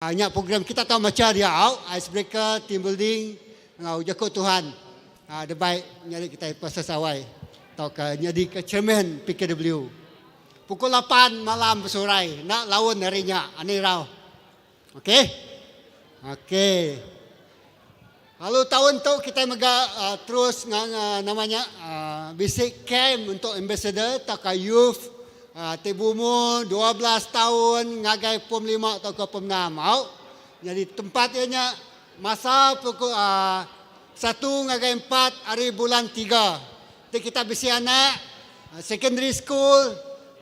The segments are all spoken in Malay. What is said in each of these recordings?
Banyak program kita tahu macam dia icebreaker, team building, jaga Tuhan. Dia baik nyari kita pasal sawai. Atau jadi ke chairman PKW. Pukul 8 malam bersorai nak lawan harinya Anirau. Okey? Okey. Lalu tahun tu kita terus namanya basic camp untuk ambassador tak youth. Tibu umur 12 tahun ngagai pom 5 atau ke pom 6. Jadi tempatnya masa pukul 1 ngagai 4 hari bulan 3. Jadi kita bisi anak secondary school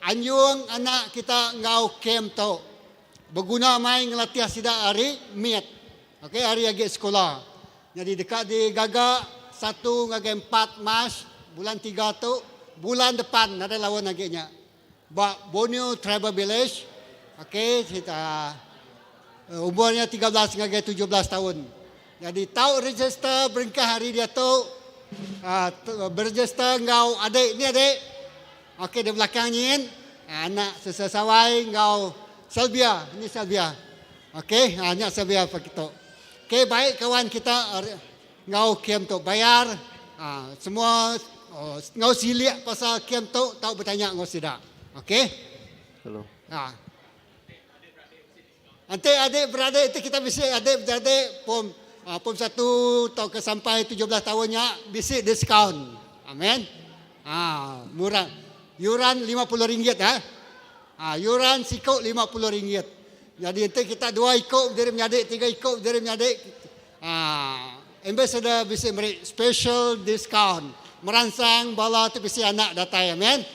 anjung anak kita ngau camp tu. Berguna main ngelatih sida hari miat. Okey, hari lagi sekolah. Jadi dekat di Gagak 1 ngagai 4 Mac bulan 3 tu bulan depan ada lawan laginya. Borneo Tribal Village. Okey, kita umurnya 13 hingga 17 tahun. Jadi tahu register beringkah hari dia tu berregister ngau adik ni adik. Okey, di belakangnya anak sesawai ngau Selbia, ini Selbia. Okey, anak Selbia pak kita. Okey, baik kawan kita ngau camp tu bayar semua ngau silik pasal camp tu tahu bertanya ngau sidak. Okey? Hello. Nanti adik-beradik itu kita bisa adik-beradik pom 1 atau ke sampai 17 tahunnya bisa diskaun. Amin. Murah. Yuran RM50 yuran sikok RM50. Jadi nanti kita 2 ikut dari menyadik, 3 ikut dari menyadik. Ambassador bisa beri special discount. Merangsang bala tu bisa anak datang. Amin.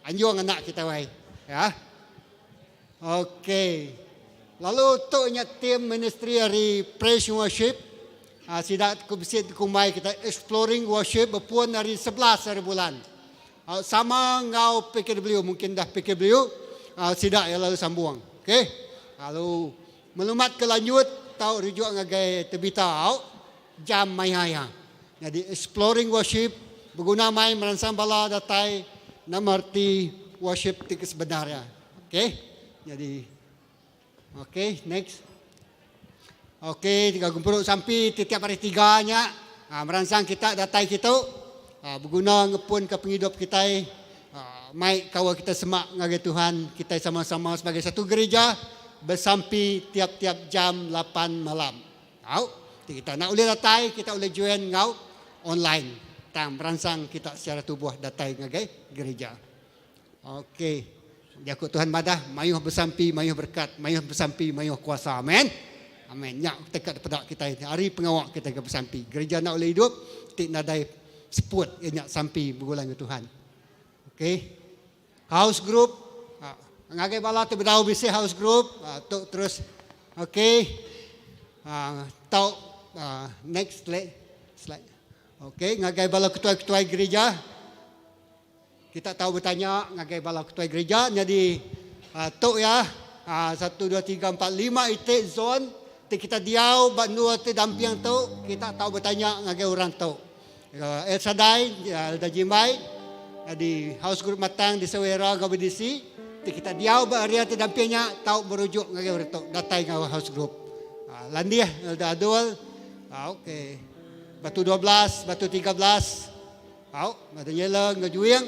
Anjung anak kita wai. Ya. Okey. Lalu untuknya tim ministry hari praise worship. Sidak kubisit kumai kita exploring worship berpuan hari 11 hari bulan. Sama ngau PKW mungkin dah PKW sidak yang lalu sambung. Okey. Lalu maklumat kelanjut tahu rujuk ngagai terbita jam mayaya. Jadi exploring worship berguna mai merangsang bala datai namarti worship tiga sebenarnya. Okey. Jadi okey, next. Okey, 3 gumpuruk sampai tiap hari 3-nya merangsang kita datai kita berguna ngepun ke penghidup kita mai kawal kita semak ngagai Tuhan, kita sama-sama sebagai satu gereja bersampi tiap-tiap jam 8 malam. Tahu? Kita nak boleh datai, kita boleh join ngau online. Merangsang kita secara tubuh datai ngagai gereja. Okey. Jakut Tuhan madah, mayuh bersampi, mayuh berkat, mayuh bersampi, mayuh kuasa. Amin. Amin. Nyak tekad pada kita hari pengawak kita ke bersampi. Gereja nak boleh hidup, tik nadai seput nyak sampi bergulang ke Tuhan. Okey. House group. Ngagai bala tu berdau bisi house group, tu terus okey. Tau next slide. Okey, ngagai bala ketua-ketua gereja. Kita tahu bertanya ngagai bala ketua gereja. Jadi tok ya 1 2 3 4 5 itik zone. Kita diau bandu te dampiang tok. Kita tahu bertanya ngagai orang tok. El Sadai, Alda Jimbai di house group matang di Sawera Gabidisi. Kita diau area te dampiangnya tahu merujuk ngagai orang tok. Datai ngagai house group. Landiah Alda Adul. Okey. Batu 12, batu 13. Batu Nyeleng, Ngajuing,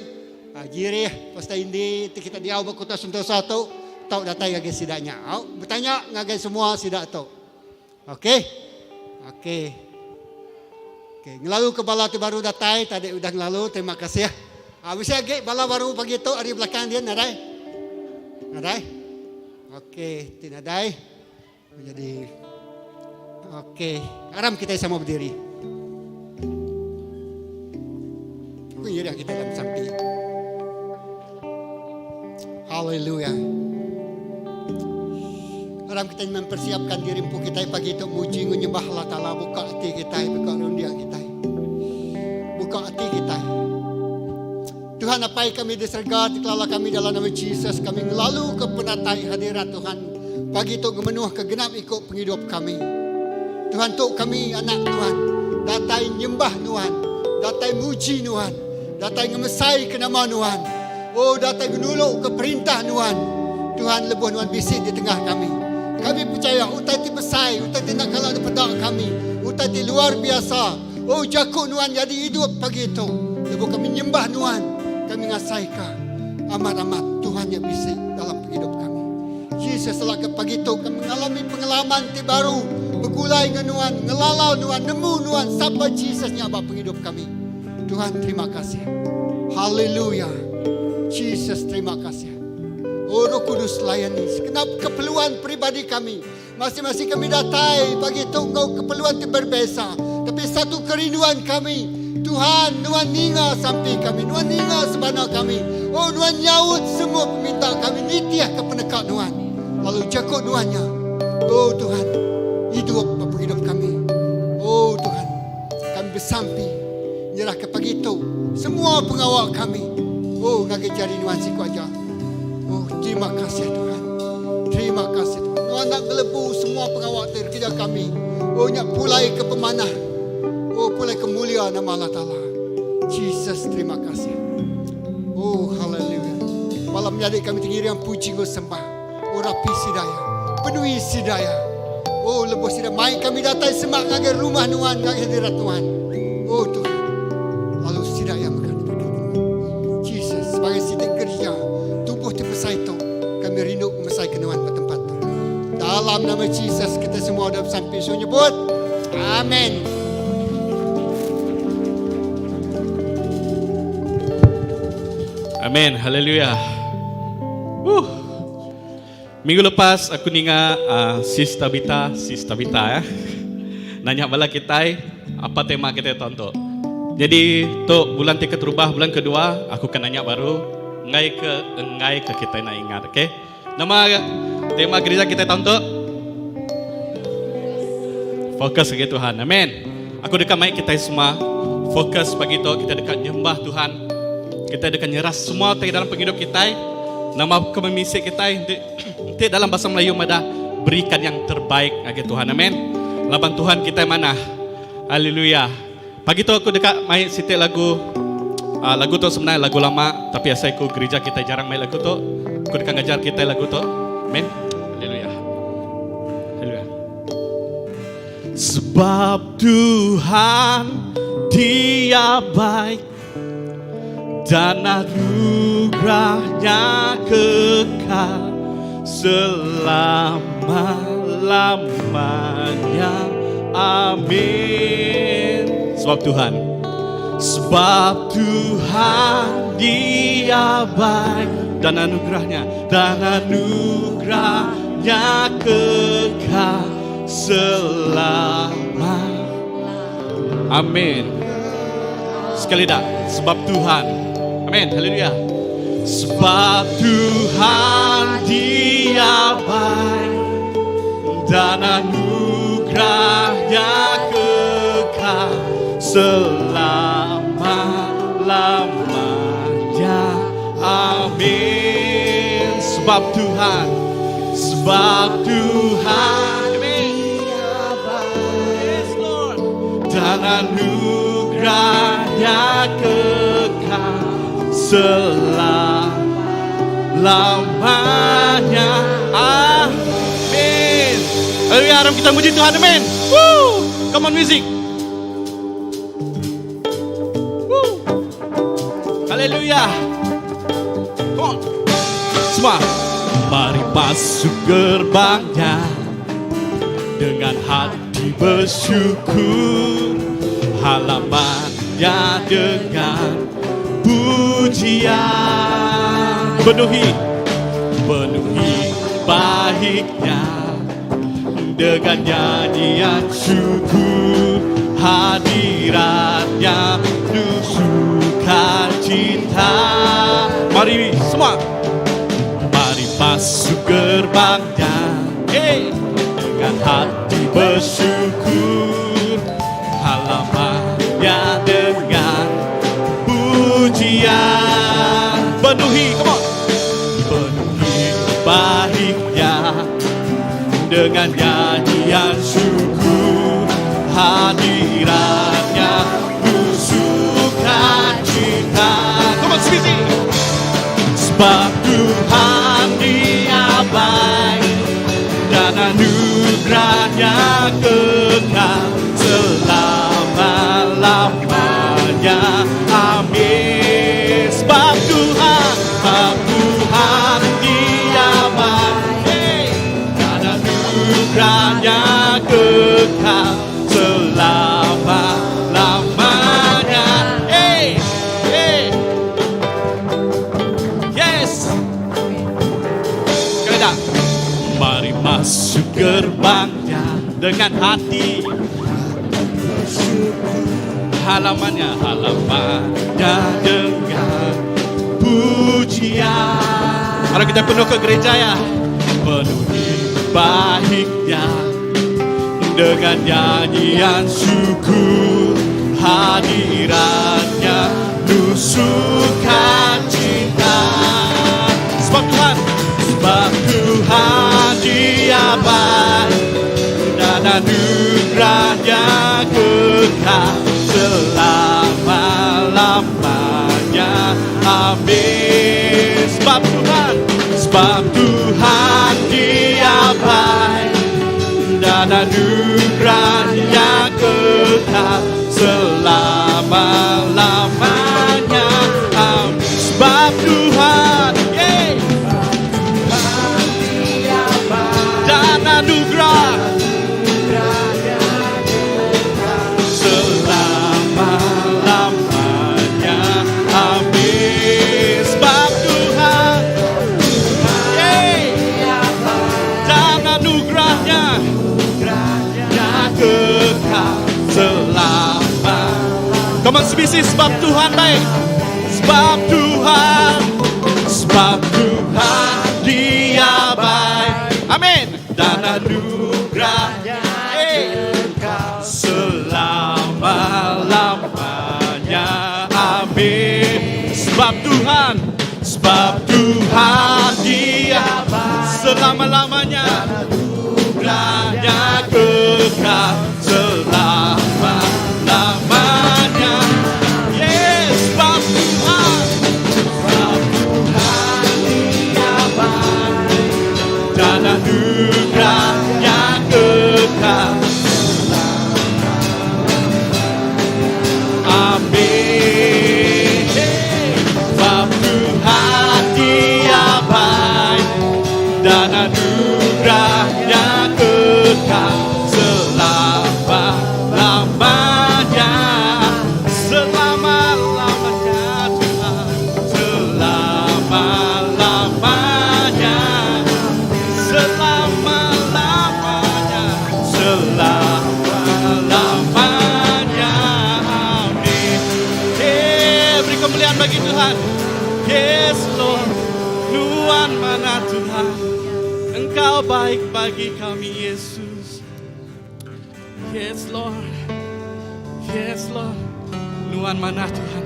Jirih, Pasta Indi, kita diau berkota Sentosa tu, tahu datai ngagai sidaknya. Bertanya ngagai semua sidak tu. Okey. Okey. Okey, ngelalu ke bala tu baru datai, tadi udah ngelalu, terima kasih ya. Bisa lagi bala baru pagi tu hari belakang dia nadai. Nadai? Okey, tidak nadai. Jadi okey, aram kita sama berdiri. Kunyira kita dalam sampai. Haleluya. Aram kita mempersiapkan diri kita pagi itu muji menyembah Allah Taala, buka hati kita, buka rundia kita. Buka hati kita. Tuhan, apa yang kami diserga, dikelalah kami dalam nama Yesus, kami lalu ke penatai hadirat Tuhan. Pagi itu memenuh kegenap ikut penghidup kami. Tuhan, untuk kami anak Tuhan, datai nyembah Tuhan, datai muji Tuhan, datai ngemesai ke nama Tuhan. Oh, datai gunuluk ke perintah Tuhan. Tuhan lebuh Tuhan bisik di tengah kami. Kami percaya utai ti besar, utai ti nak kalah daripada kami. Utai ti luar biasa. Oh jakuk nuan jadi hidup pagi itu. Lepas kami nyembah nuan, kami ngasai ka. Amat-amat Tuhan yang bisa dalam hidup kami. Yesus telah ke pagi itu kami mengalami pengalaman ti baru. Bergulai dengan nuan, ngelalau nuan, nemu nuan sampai Yesusnya bapa hidup kami. Tuhan terima kasih. Haleluya. Yesus terima kasih. Oh Roh Kudus layani segenap keperluan pribadi kami. Masing-masing kami datai bagi itu engkau keperluan itu berbeza. Tapi satu kerinduan kami, Tuhan, nuan ninga sampai kami, nuan ninga sebenar kami. Oh nuan nyaut semua permintaan kami, nitiah ke penekat nuan. Lalu jakut nuannya. Oh Tuhan, hidup bapa hidup kami. Oh Tuhan, kami bersampi nyerah ke pagi itu semua pengawal kami. Oh ngagai jari nuan siku aja. Oh, terima kasih Tuhan. Terima kasih Tuhan. Nuan nak gelebu semua pengawal kerja kami. Oh, nak pulai ke pemanah. Oh, pulai ke mulia nama Allah Ta'ala. Jesus, terima kasih. Oh, haleluya. Malam jadi kami tinggi yang puji ku sembah. Oh, rapi sidaya. Penuhi sidaya. Oh, lepas sidaya. Mai kami datang semak ngagai rumah Nuan, ngagai hadirat Tuhan. Oh, Tuhan. Lalu sidaya makan. Jesus, sebagai sidik kerja. Itu kami rindu mesai kenuan bertempat. Dalam nama Yesus kita semua dah sampai so nyebut amin. Amin. Haleluya. Minggu lepas aku ninga Sis Tabita ya. Nanya bala kita apa tema kita tonton. Jadi tu bulan tiket rubah bulan kedua aku kan nanya baru engai ke kita nak ingat, okey? Nama tema gereja kita tahun tu fokus ke Tuhan. Amin. Aku dekat mic kita semua fokus bagi tu kita dekat nyembah Tuhan. Kita dekat nyerah semua dalam penghidup kita. Nama kemimisi kita nanti dalam bahasa Melayu mada berikan yang terbaik bagi Tuhan. Amin. Laban Tuhan kita mana? Haleluya. Pagi tu aku dekat mic sitik lagu lagu tu sebenarnya lagu lama, tapi asal aku gereja kita jarang main lagu tu. Aku dekat ngajar kita lagu tu. Amin. Haleluya. Haleluya. Sebab Tuhan Dia baik dan anugerahnya kekal selama-lamanya. Amin. Sebab Tuhan Dia baik dan anugerahnya kekal selama. Amin. Sekali dah. Sebab Tuhan. Amin. Haleluya. Sebab Tuhan Dia baik dan anugerahnya kekal selama-lamanya. Amin. Sebab Tuhan Amin. Yes, Lord. Dan anugerahnya kekal selama-lamanya. Amin. Haleluya. Harap kita muji Tuhan. Amin. Woo. Come on music. Haleluya. Come on. Semua. Mari masuk gerbangnya dengan hati bersyukur, halamannya dengan pujian. Penuhi baiknya dengan nyanyian syukur, hadiratnya penuh sukacita. Mari semua, mari masuk gerbangnya dengan hati bersyukur, halamannya dengan pujian. Penuhi, come on. Penuhi baiknya dengan nyanyian syukur, hadiratnya penuh sukacita. Come on, sisi. Sebab Tuhan Dia baik dan kekal selama-lamanya. Amin. Sebab Tuhan Dia baik, dan anugerahnya kekal selama-lamanya. Yes. Sekali dah. Mari masuk gerbangnya dengan hati, halamannya dengan pujian. Kalau kita penuh ke gereja ya, penuhi baiknya dengan nyanyian syukur, hadiratnya penuh sukacita. Sebab Tuhan Dia baik, dan anugerahnya kekal selama-lamanya. Amin. Sebab Tuhan Dia baik, dan anugerahnya kekal selama-lamanya. Amin. Sebab Tuhan dan anugerah selama-lamanya. Amin. Sebab Tuhan dan anugerahnya kekal selama. Come on, sebisi. Sebab Tuhan baik. Sebab Tuhan Dia baik. Amin. Dan anugerahnya selama-lamanya. Amin. Sebab Tuhan Dia selama-lamanya. Anugerahnya kekal selama-lamanya. Yes. Sebab Tuhan Dia baik, dan anugerahnya kekal. Amin. Sebab Tuhan Dia baik, dan anugerahnya kekal selama-lamanya. Selama-lamanya Tuhan, selama-lamanya. Selama-lamanya, selama-lamanya. Amin. Beri kemuliaan bagi Tuhan. Yes Lord, Tuhan mana Tuhan, Engkau baik bagi kami Yesus. Yes Lord, yes Lord, Tuhan mana Tuhan,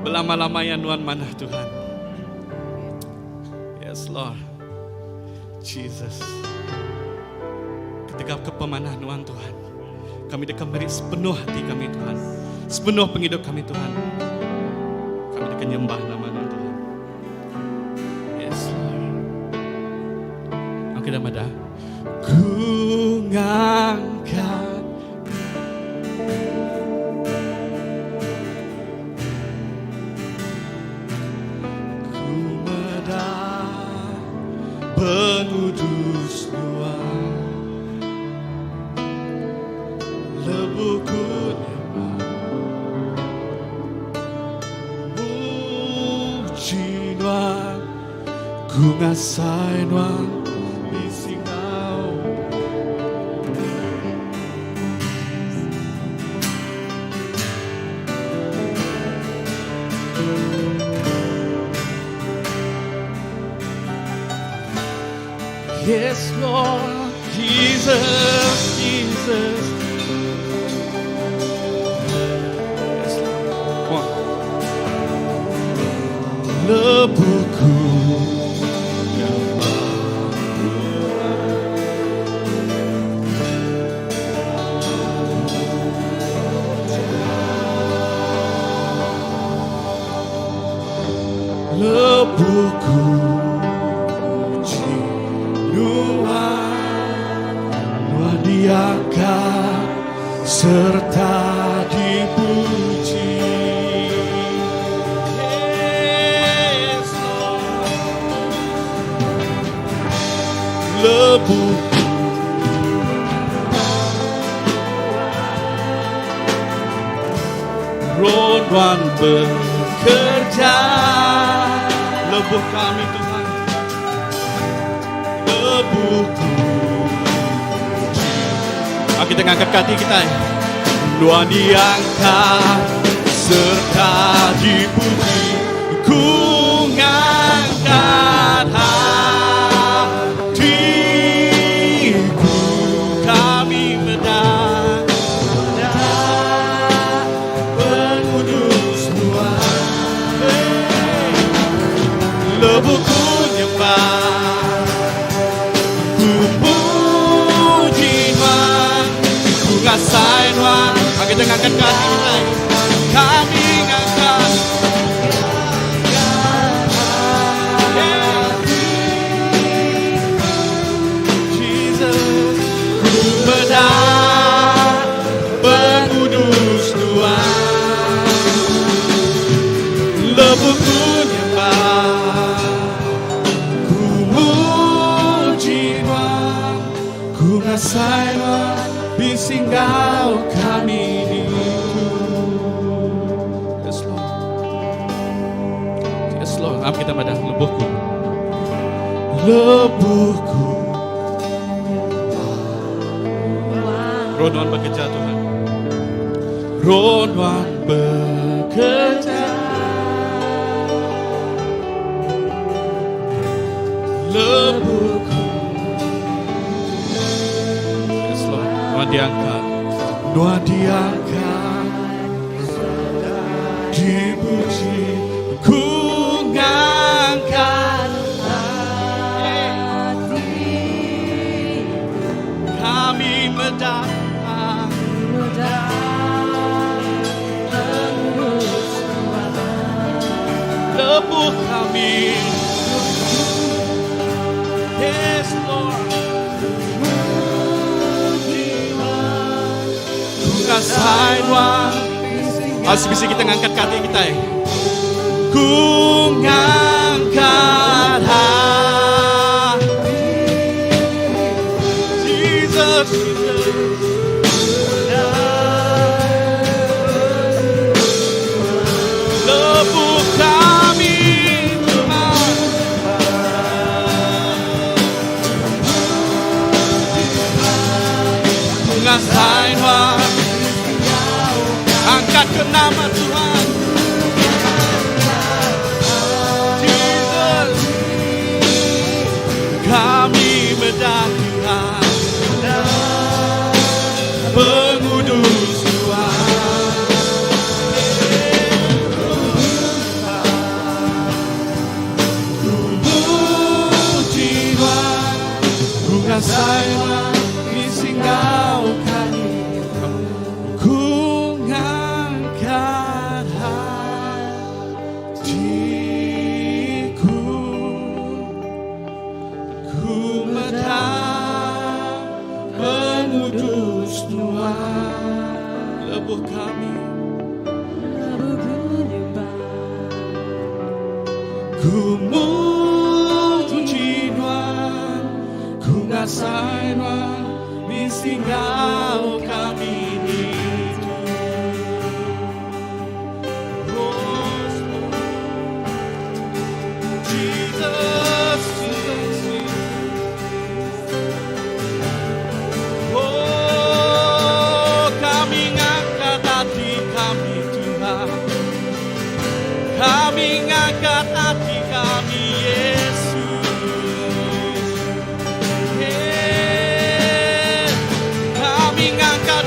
belama-lamanya Tuhan mana Tuhan. Yes Lord Jesus. Ketika kepemanahan Tuhan, kami dekat beri sepenuh hati kami Tuhan, sepenuh penghidup kami Tuhan. Kami dekat nyembah nama Tuhan. Yes Lord. Oke dah mada. Ku ngangkat ku medah pengudus doa, lebuku nyembah, muji Tuhan, ku ngasai Tuhan di singau. Yes Lord, Jesus, Jesus. Yes Lord, come on. Lebuku lebuku Tuhan Dia serta dipuji. Yes, Lord. Lebur Roh bekerja, lebuh kami Tuhan, lebuhku. Kita ngangkat kaki kita, Tuhan diangkat serta dipuji. Ku ngangkat hatiku, kami menang. Lebuhku nyembah, ku puji Tuhan, ku ngasih Tuhan. Kita ngangkat kaki kita, kami ngangkat. Jesus, ku menang, pengudus Tuhan. Lebuhku nyembah, saya bisinggau kami itu. Yes Lord, yes Lord. Am kita pada lebuhku, lebuhku. Roh Tuhan bekerja Tuhan, Roh Tuhan bekerja. Lebuhku. Tuhan diangkat, Tuhan diangkat, dipuji, ku ngangkat hati, kami mendatang, lebuh kami, yes Lord. Kasih Tuhan, asik kita ngangkat kaki kita ya. Ku ngangkat hati, Jesus, lebuh kami Tuhan, ku ngasih Tuhan. Angkat ke nama Tuhan, Jesus, kami mendakikan pengudus Tuhan. Ku puji Tuhan, ku ngasih Tuhan, disinggau kami. Lebuh kami, ku muji Tuhan, ku ngasih Tuhan, disinggau kami itu. Jesus, kami ngangkat hati kami Yesus, kami ngangkat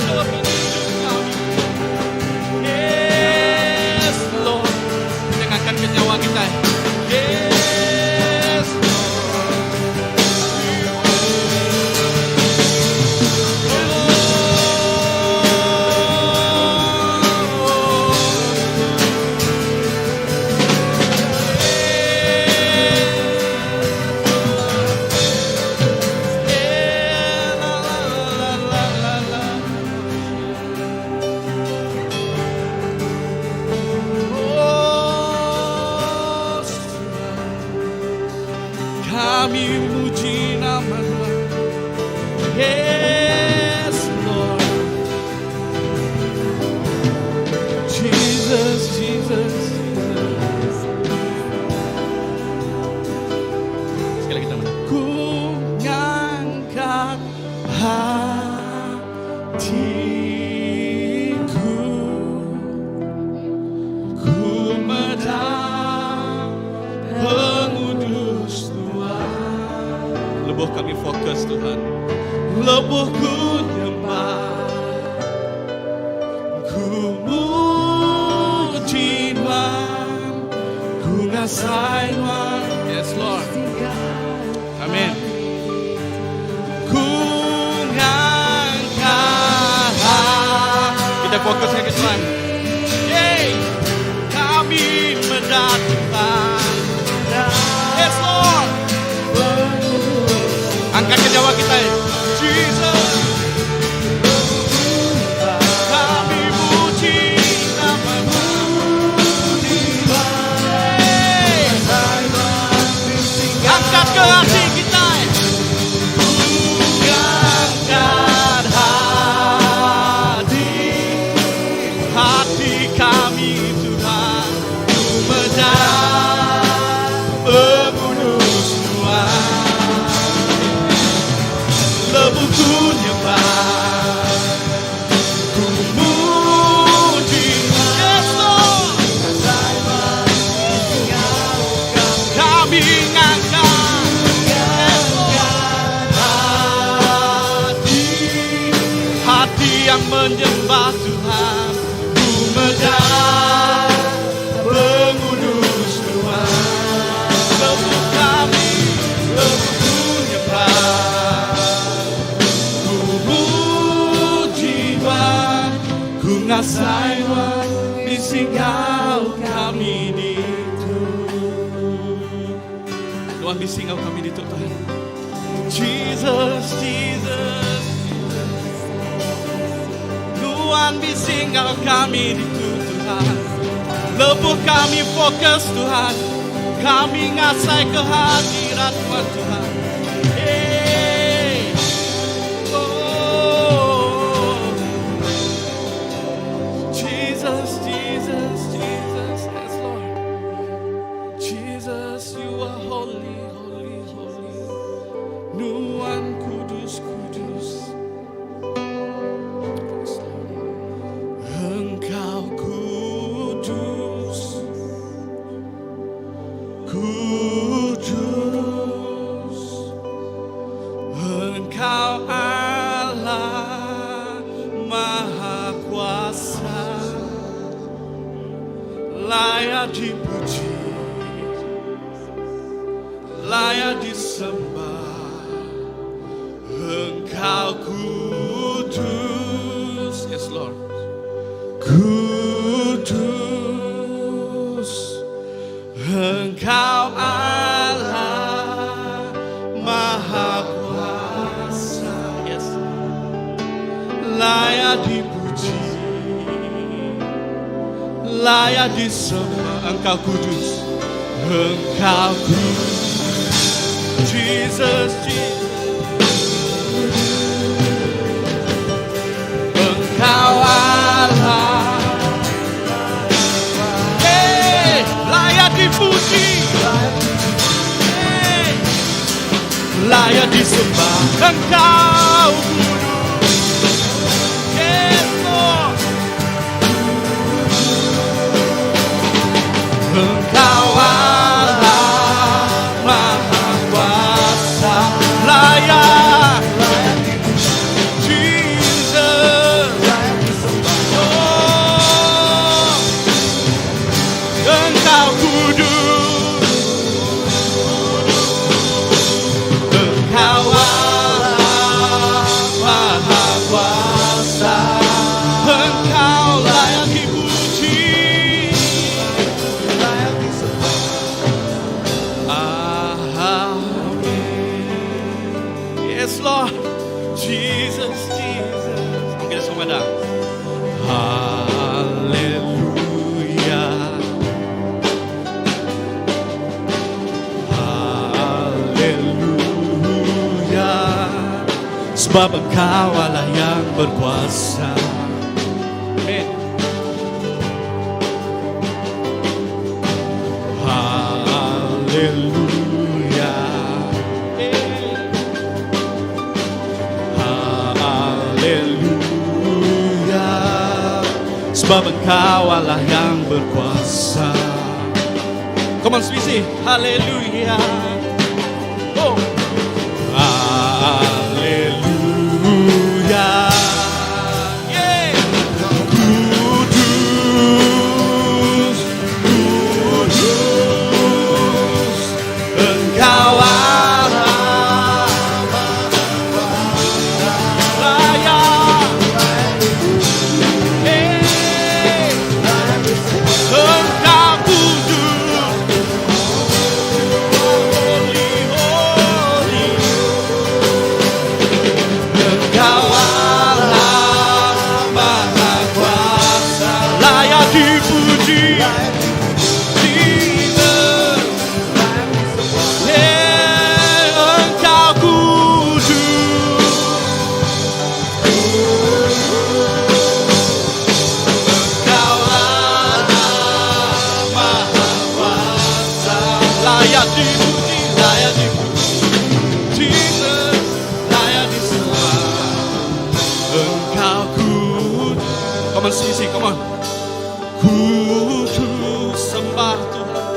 Sayang, yes Lord. Amin. Ku ngangkat. Kita fokus ke Tuhan. Yeay, kami mendatangkan. Yes Lord. Angkat nyawa kita. Jesus. Kami puji nama-Mu. Angkat ke hati kita. Angkat hati kami Tuhan. Ku menang pembunuh semua. Lebu ku nyembah. Ku muji. Yes Lord. Kami ngangkat. Hati yang menyembah Tuhan. Ku menang pembunuh semua. Lebu kami, lebu ku nyembah. Ku muji Tuhan. Ku ngasai di singgau kami itu. Tuhan di singgau kami itu Tuhan. Jesus, Jesus. Tuhan di singgau kami itu Tuhan. Lebuh kami fokus Tuhan. Kami ngasai kehadirat Tuhan. Hey. Oh. Jesus, Jesus, Jesus, yes Lord. Jesus, you are holy, holy, holy. Nuan kudus, kudus. Engkau kudus, kudus. Engkau Allah Maha Kuasa, layak dipuji, layak disembah. Engkau kudus, yes Lord. Kudus, Engkau Allah Maha Kuasa, yes. Layak dipuji, layak disembah. Engkau kudus, Engkau kudus. Jesus, Jesus. Engkau Allah. Hey, layak dipuji. Hey, layak disembah. Engkau kudus. Yes, Lord. Engkau Allah Maha Kuasa, layak Jesus. Oh, Engkau kudus. Engkau Allah Maha Kuasa. Engkau layak dipuji. Yes, Lord. Jesus, Jesus. Kita semua dah. Haleluya. Haleluya. Sebab Engkau Allah yang berkuasa. Amin. Haleluya. Haleluya. Sebab Engkau Allah yang berkuasa. Come on, Swissy. Haleluya. Oh. Haleluya. Yeah. Kudus, kudus. Come on, sisi, come on. Kudus sembah Tuhan,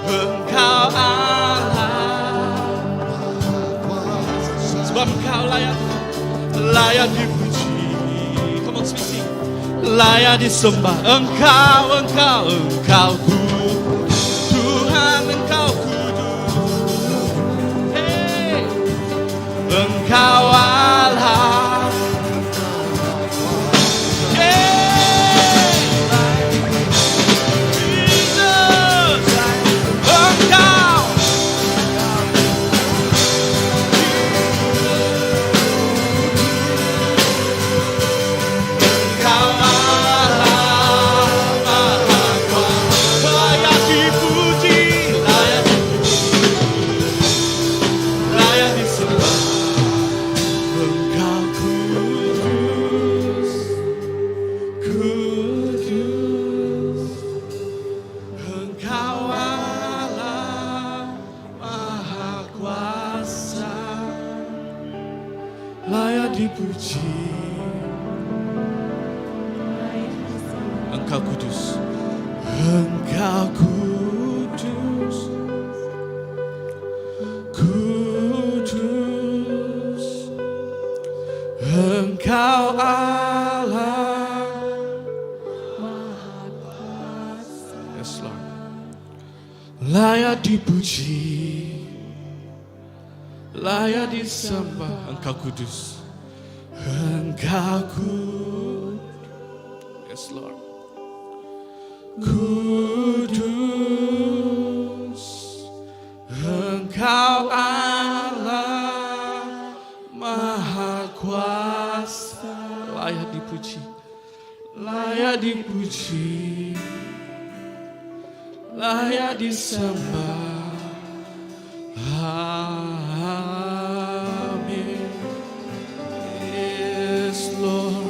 Engkau Allah. Sebab Engkau layak dipuji. Come on, sisi. Layak disembah. Engkau kudus. Tuhan, Engkau kudus. Hey. Engkau Allah. Layak dipuji. Engkau kudus. Engkau kudus. Kudus. Engkau Allah. Yes, Lord. Layak dipuji. Layak disembah. Engkau kudus. Engkau kudus. Yes, Lord. Kudus. Engkau Allah Maha Kuasa. Layak dipuji. Layak dipuji. Layak disembah. Amin. Yes, Lord.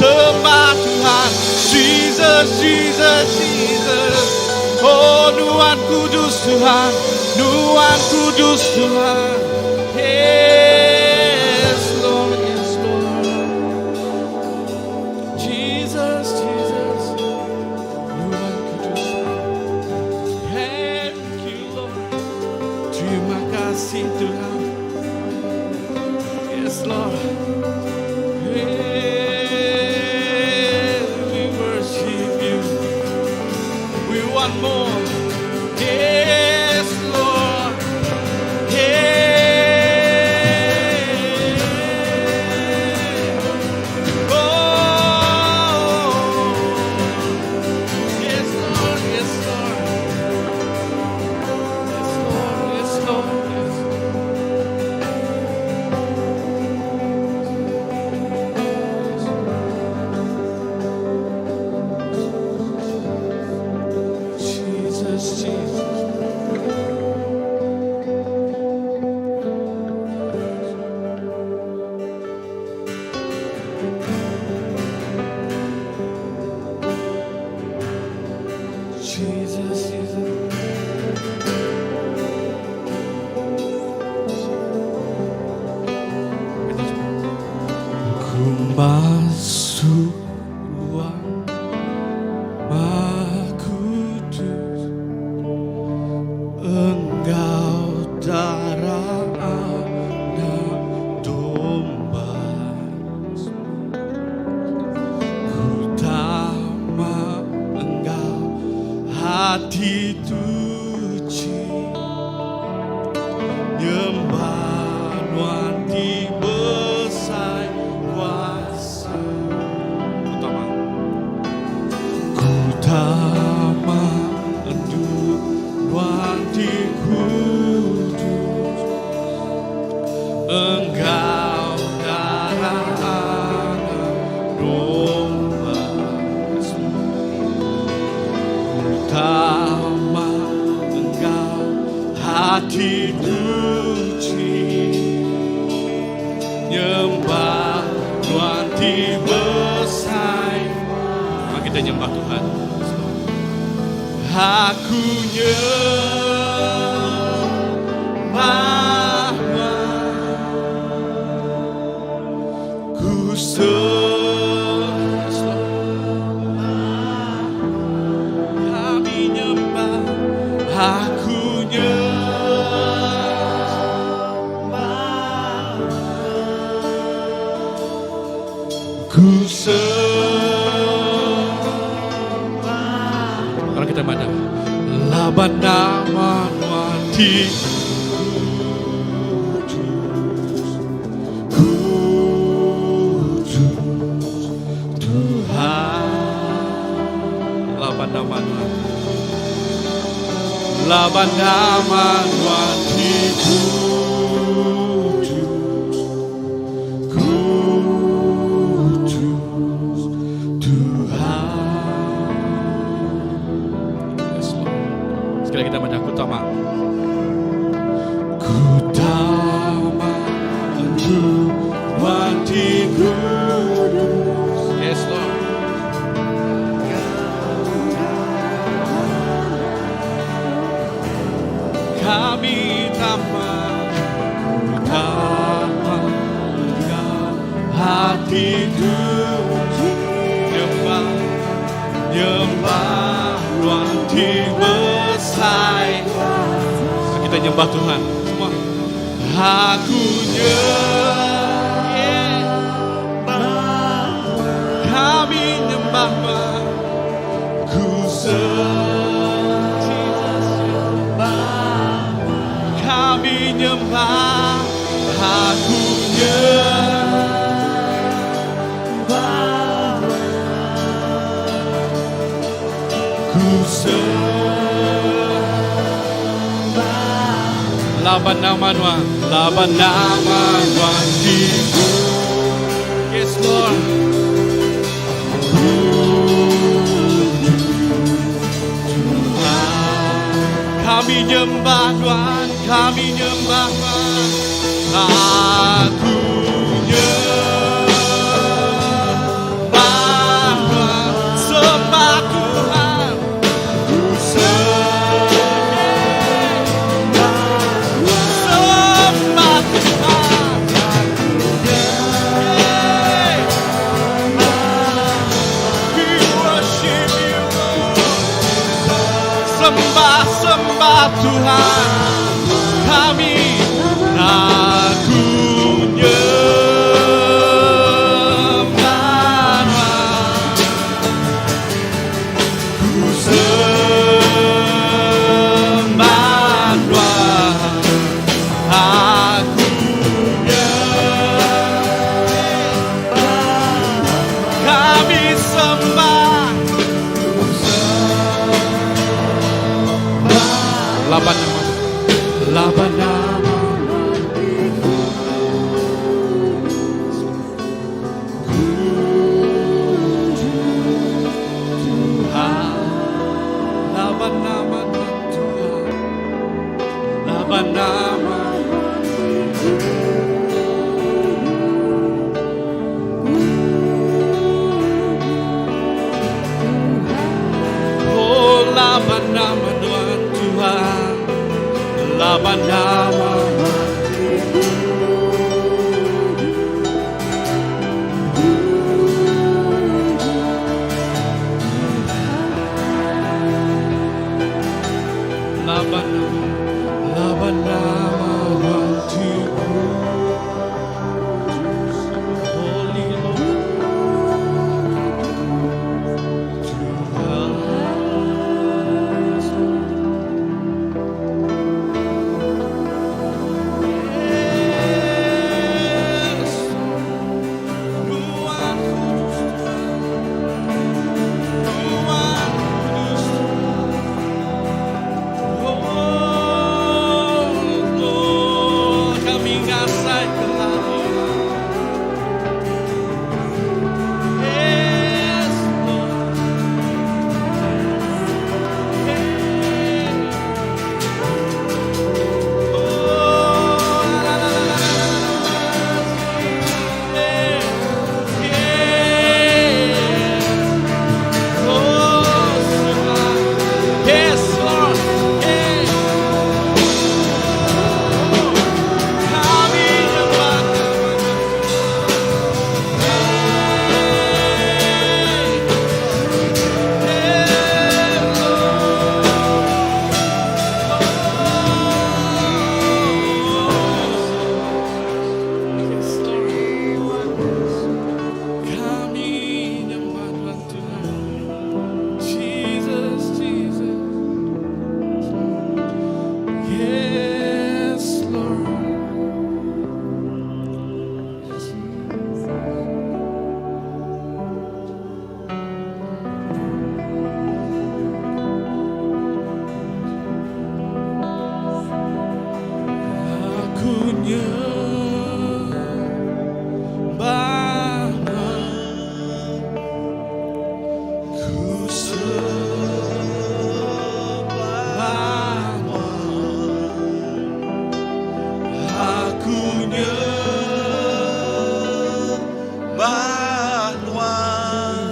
Sembah Tuhan, Jesus, Jesus, Jesus. Oh, Nuan kudus Tuhan, Nuan kudus Tuhan. Yes, Lord, yes, Lord. Jesus, Jesus, Nuan kudus. Thank you, Lord. Terima kasih Tuhan. Yes, Lord. One more. Yes, Lord. Yeah. Oh. Yes, Lord. Yes, Lord. Yes, Lord. Yes, Lord. Yes. Jesus, Jesus. Ku masuk ruang Maha Kudus, Engkau darah anak domba. Ku tama Engkau hati tuci, nyembah nuanti besar kuasa. Utama endu nuanti kudus, Engkau darah anak domba. utama Engkau hati suci, nyembah Tuhan besar. Mari kita nyembah Tuhan. Aku nyembah, ku kami nyembah, aku nyembah, ku sembah. Kalau kita madam, laban nama Tuhan, laban nama Tuhan, laban nama Tuhan sekali kita baca Kutama. Kutama Tuhan Kudus. Yes Lord. Kami tama Kutama Engkau hati suci, nyembah nyembah Tuhan besar. Kita nyembah Tuhan semua. Aku nyembah, kami nyembah, ku sembah, kami nyembah, aku nyembah, ku sembah. Laban nama Tuhan, laban nama Tuhan. Yes Lord. Kami nyembah Tuhan, kami nyembah Tuhan. Aku nyembah Tuhan, sembah Tuhan, ku sembah Tuhan. We worship you, sembah Tuhan, kami aku nyembah, ku sembah Tuhan, aku nyembah, kami sembah, laban nama Tuhan, laban nama Tuhan, laban nama oh laban nama Tuhan, laban nama laban nama Holy Lord.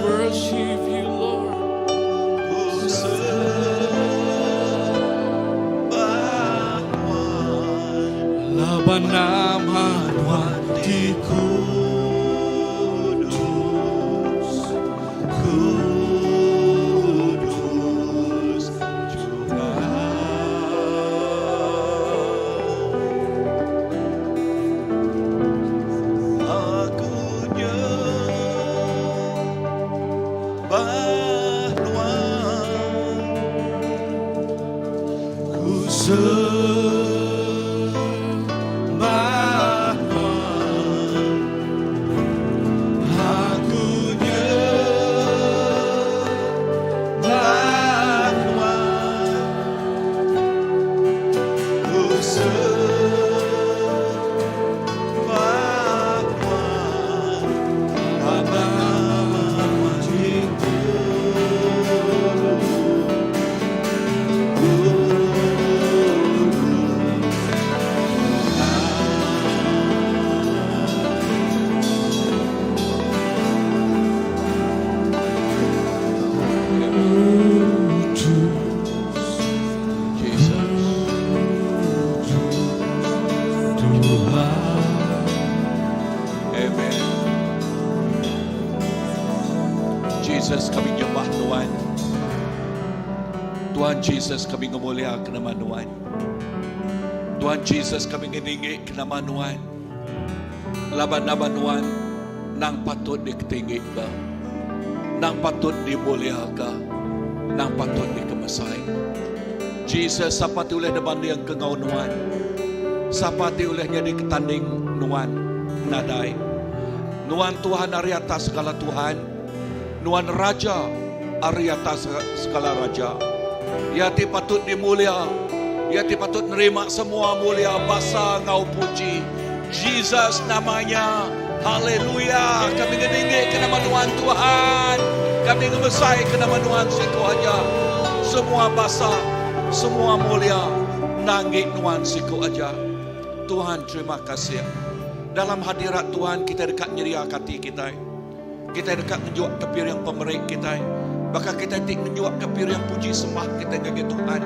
Worship you, Lord. Laban naman hati Kudus, kudus juga. Aku nyembah Tuhan, ku sembah Tuhan. Aku nyembah Tuhan, ku sembah Tuhan. Bapa Majiku, Amen. Jesus, kami nyembah Tuhan. Tuhan Jesus, kami memuliakan nama Tuhan. Tuhan Jesus, kami ngeningi ke nama Tuhan. Laban-laban Tuhan, nang patut diketinggi ka, nang patut dimuliakan, nang patut dikemasai. Jesus, sapati oleh depan yang kengau Tuhan, sapati olehnya diketanding Tuhan, nadai. Tuhan Tuhan hari atas segala Tuhan, Tuhan Raja hari atas segala Raja. Ya ti patut dimulia, ya ti patut nerima semua mulia basa ngau puji. Jesus namanya, haleluya. Kami ngeningi ke nama Tuhan Tuhan, kami ngebesai ke nama Tuhan siku aja. Semua basa, semua mulia, nanggik Tuhan siku aja. Tuhan terima kasih. Dalam hadirat Tuhan kita dekat nyeria hati kita. Kita dekat menjuak kepir yang pemerik kita. Bahkan kita dekat menjuak kepir yang puji sembah kita ngagi Tuhan.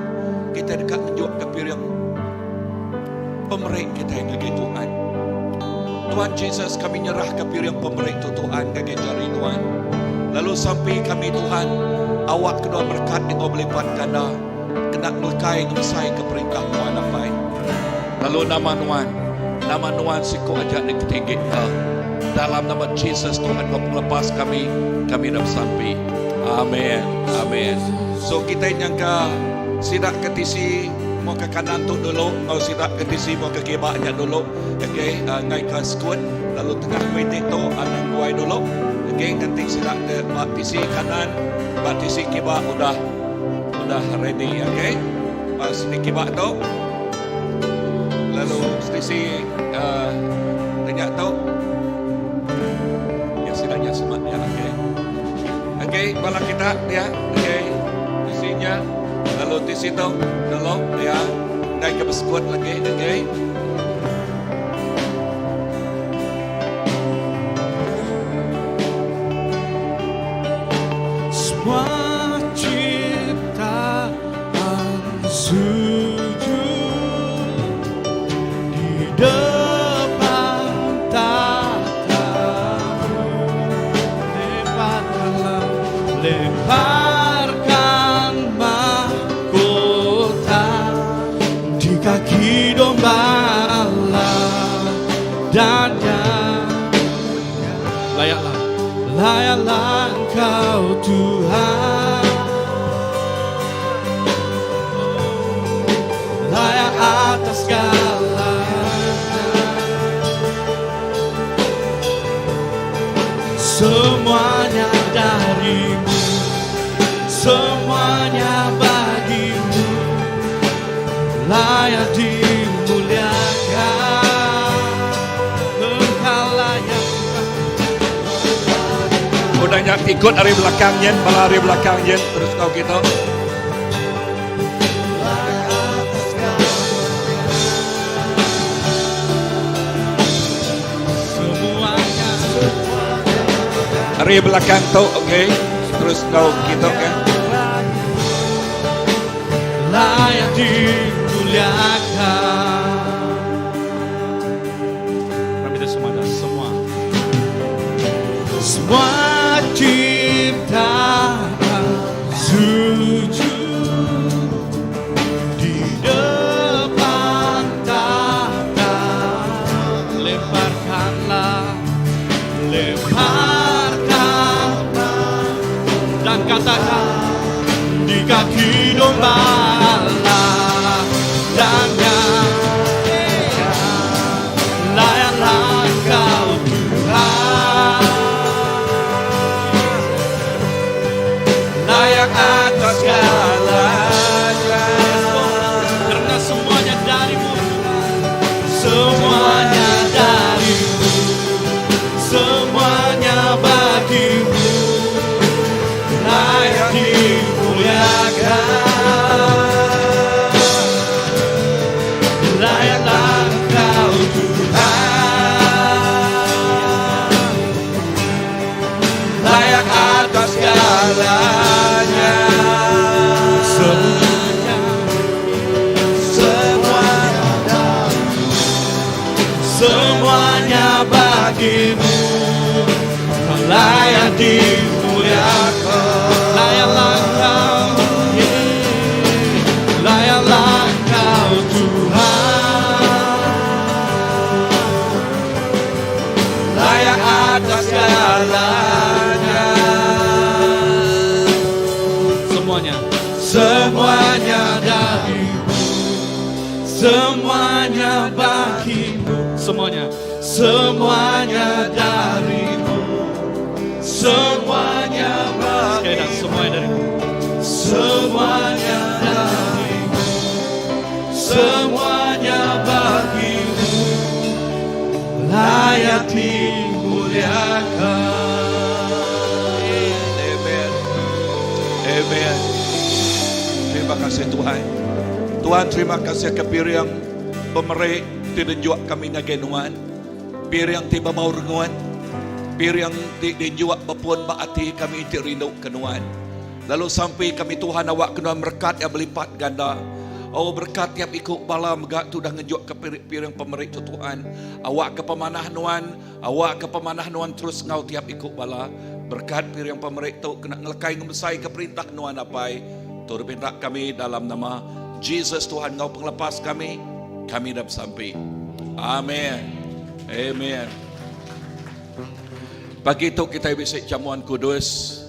Kita dekat menjuak kepir yang pemerik kita ngagi Tuhan. Tuhan Jesus, kami nyerah kepir yang pemerik itu Tuhan ngagi jari Tuhan. Lalu sampai kami Tuhan, awak kedua berkat yang kau berlipat ganda, kena melukai ngesai ke perintah Tuhan apa. Lalu nama Tuhan siku ajak diketinggi dalam nama Jesus Tuhan kau melepas kami dah sampai. Amin. Amin. So kita nyangka sidak ketisi mau ke kanan tu dulu, mau sidak ketisi mau ke kibaknya dulu. Okay, ngai ke skut lalu tengah meeting tu anak buai dulu. Okay, nanti sidak ke batisi kanan, batisi kibak udah ready. Okay, pas di kibak tu lalu stisi tanya tu ya sidaknya semaknya. Okay, bala kita ya. Okay, isinya lalu di situ dulu ya, naik ke beskut lagi. Okay, Semua ciptaan sujud di depan tatamu. Lemparkan mahkota di kaki domba Allah dan layaklah Engkau Tuhan, layak atas segalanya. Semuanya darimu, semuanya bagimu, layak dimuliakan. banyak ikut dari belakangnya, balari belakangnya. Terus kau kita. Semuanya Dari belakang tu, okey. Terus kau kita kan. layak dimuliakan. Kami kita semua dan semua. Semua ciptaan sujud di depan tahta. Lemparkanlah dan katakan di kaki domba Allah dan layaklah Engkau Tuhan, layak atas segalanya, karena semuanya darimu, semuanya darimu, semuanya bagimu, layak dimuliakan. Layaklah Engkau Tuhan, layak atas segalanya, semuanya, semuanya bagimu, kau layak dimuliakan. Layaklah Engkau, layaklah Engkau Tuhan, layak atas segalanya, semuanya, semuanya darimu, semuanya bagimu, semuanya, semuanya darimu, semuanya bagimu, dan semuanya darimu, semuanya darimu, semuanya bagimu, layak dimuliakan. Amen. Amen. Terima kasih Tuhan. Tuhan, terima kasih kepiriang pemerintah tidak juak kami ngagenuan. Piriang tiba mau renguan. Piriang tidak juak bapuan baati kami rindu kenuan. Lalu sampai kami Tuhan awak kenuan berkat yang berlipat ganda. Oh berkat tiap ikut bala megak tu dah ngejuk ke piriang pemerintah Tuhan. Awak ke pemanah nuan, awak ke pemanah nuan terus ngau tiap ikut bala. Berkat piriang pemerintah kena ngelekai ngemesai ke perintah nuan apai. Turut pinta kami dalam nama Jesus Tuhan ngau penglepas kami dah sampai. Amin. Amin. Pagi itu kita bisa jamuan kudus.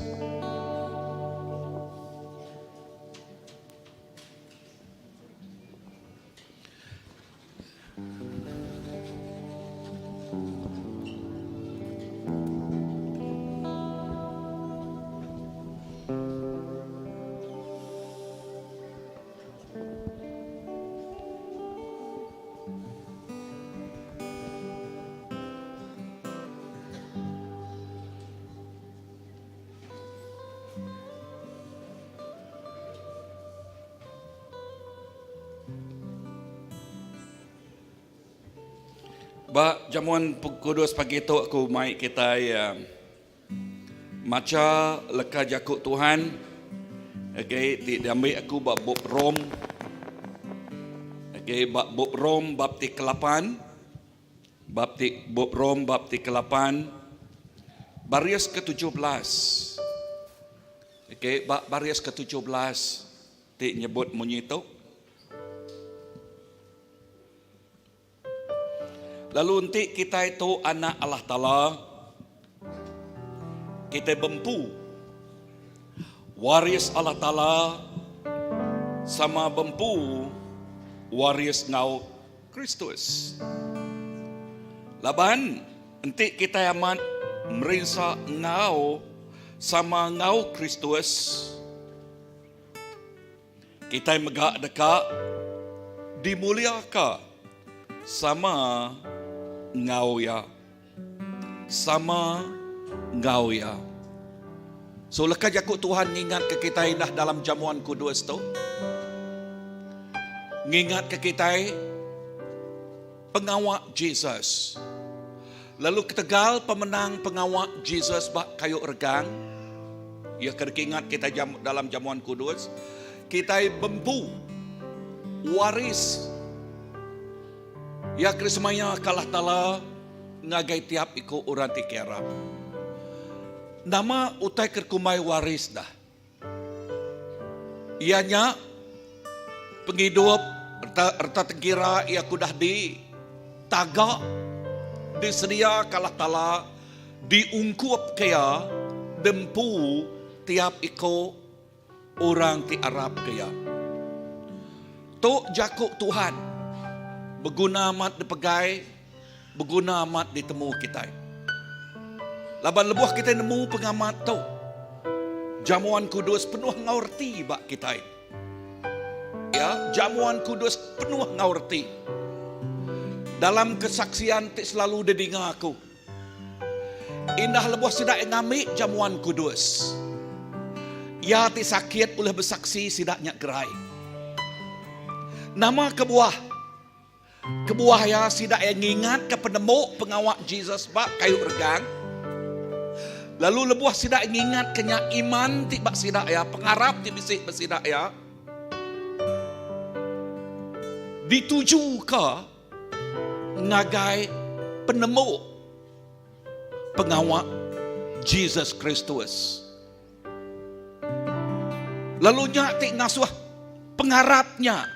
Ba jamuan kudus pagi itu aku mai kita maca leka jakuk Tuhan. Okey, diambil aku bab Rom. Okey, bab Rom bab 8. Bab Rom bab 8. Baris ke-17. Okey, baris ke-17 nyebut bunyi itu. Lalu nanti kita itu anak Allah Ta'ala, kita bempu waris Allah Ta'ala sama bempu waris ngau Kristus. Laban nanti kita amat merisa ngau sama ngau Kristus. Kita megak dekat dimuliakan sama ngau ya, sama ngau ya. So lekas jakut Tuhan ngingat ke kita dah dalam jamuan kudus tu. Ngingat ke kita pengawak Jesus. Lalu ketegal pemenang pengawak Jesus bak kayu regang. Ya kena ingat kita dalam jamuan kudus. Kita bempu waris. Ya krismaya kalah tala ngagai tiap iko orang tikerap. Nama utai kerkumai waris dah. Ianya penghidup erta tengkira ia kudah di tagak disedia kalah tala diungkup kaya dempu tiap iko orang ti Arab kaya. Tok jakuk Tuhan berguna amat dipegai, berguna amat ditemu kita. Laban lebuh kita nemu pengamat tu. Jamuan kudus penuh ngaurti bak kita. Ya, jamuan kudus penuh ngaurti. Dalam kesaksian tik selalu didengar aku. Indah lebuh sidak ngamik jamuan kudus. Ya tik sakit oleh bersaksi sidaknya gerai. Nama kebuah. Kebuah ya sidak yang ingat ke penemu pengawak Jesus bak kayu regang. Lalu lebuah sidak ingat kenya iman tik bak sidak ya, pengharap tik bisik bersidak ya. Dituju ke ngagai penemu pengawak Jesus Kristus. Lalu nya tik ngasuh pengharapnya.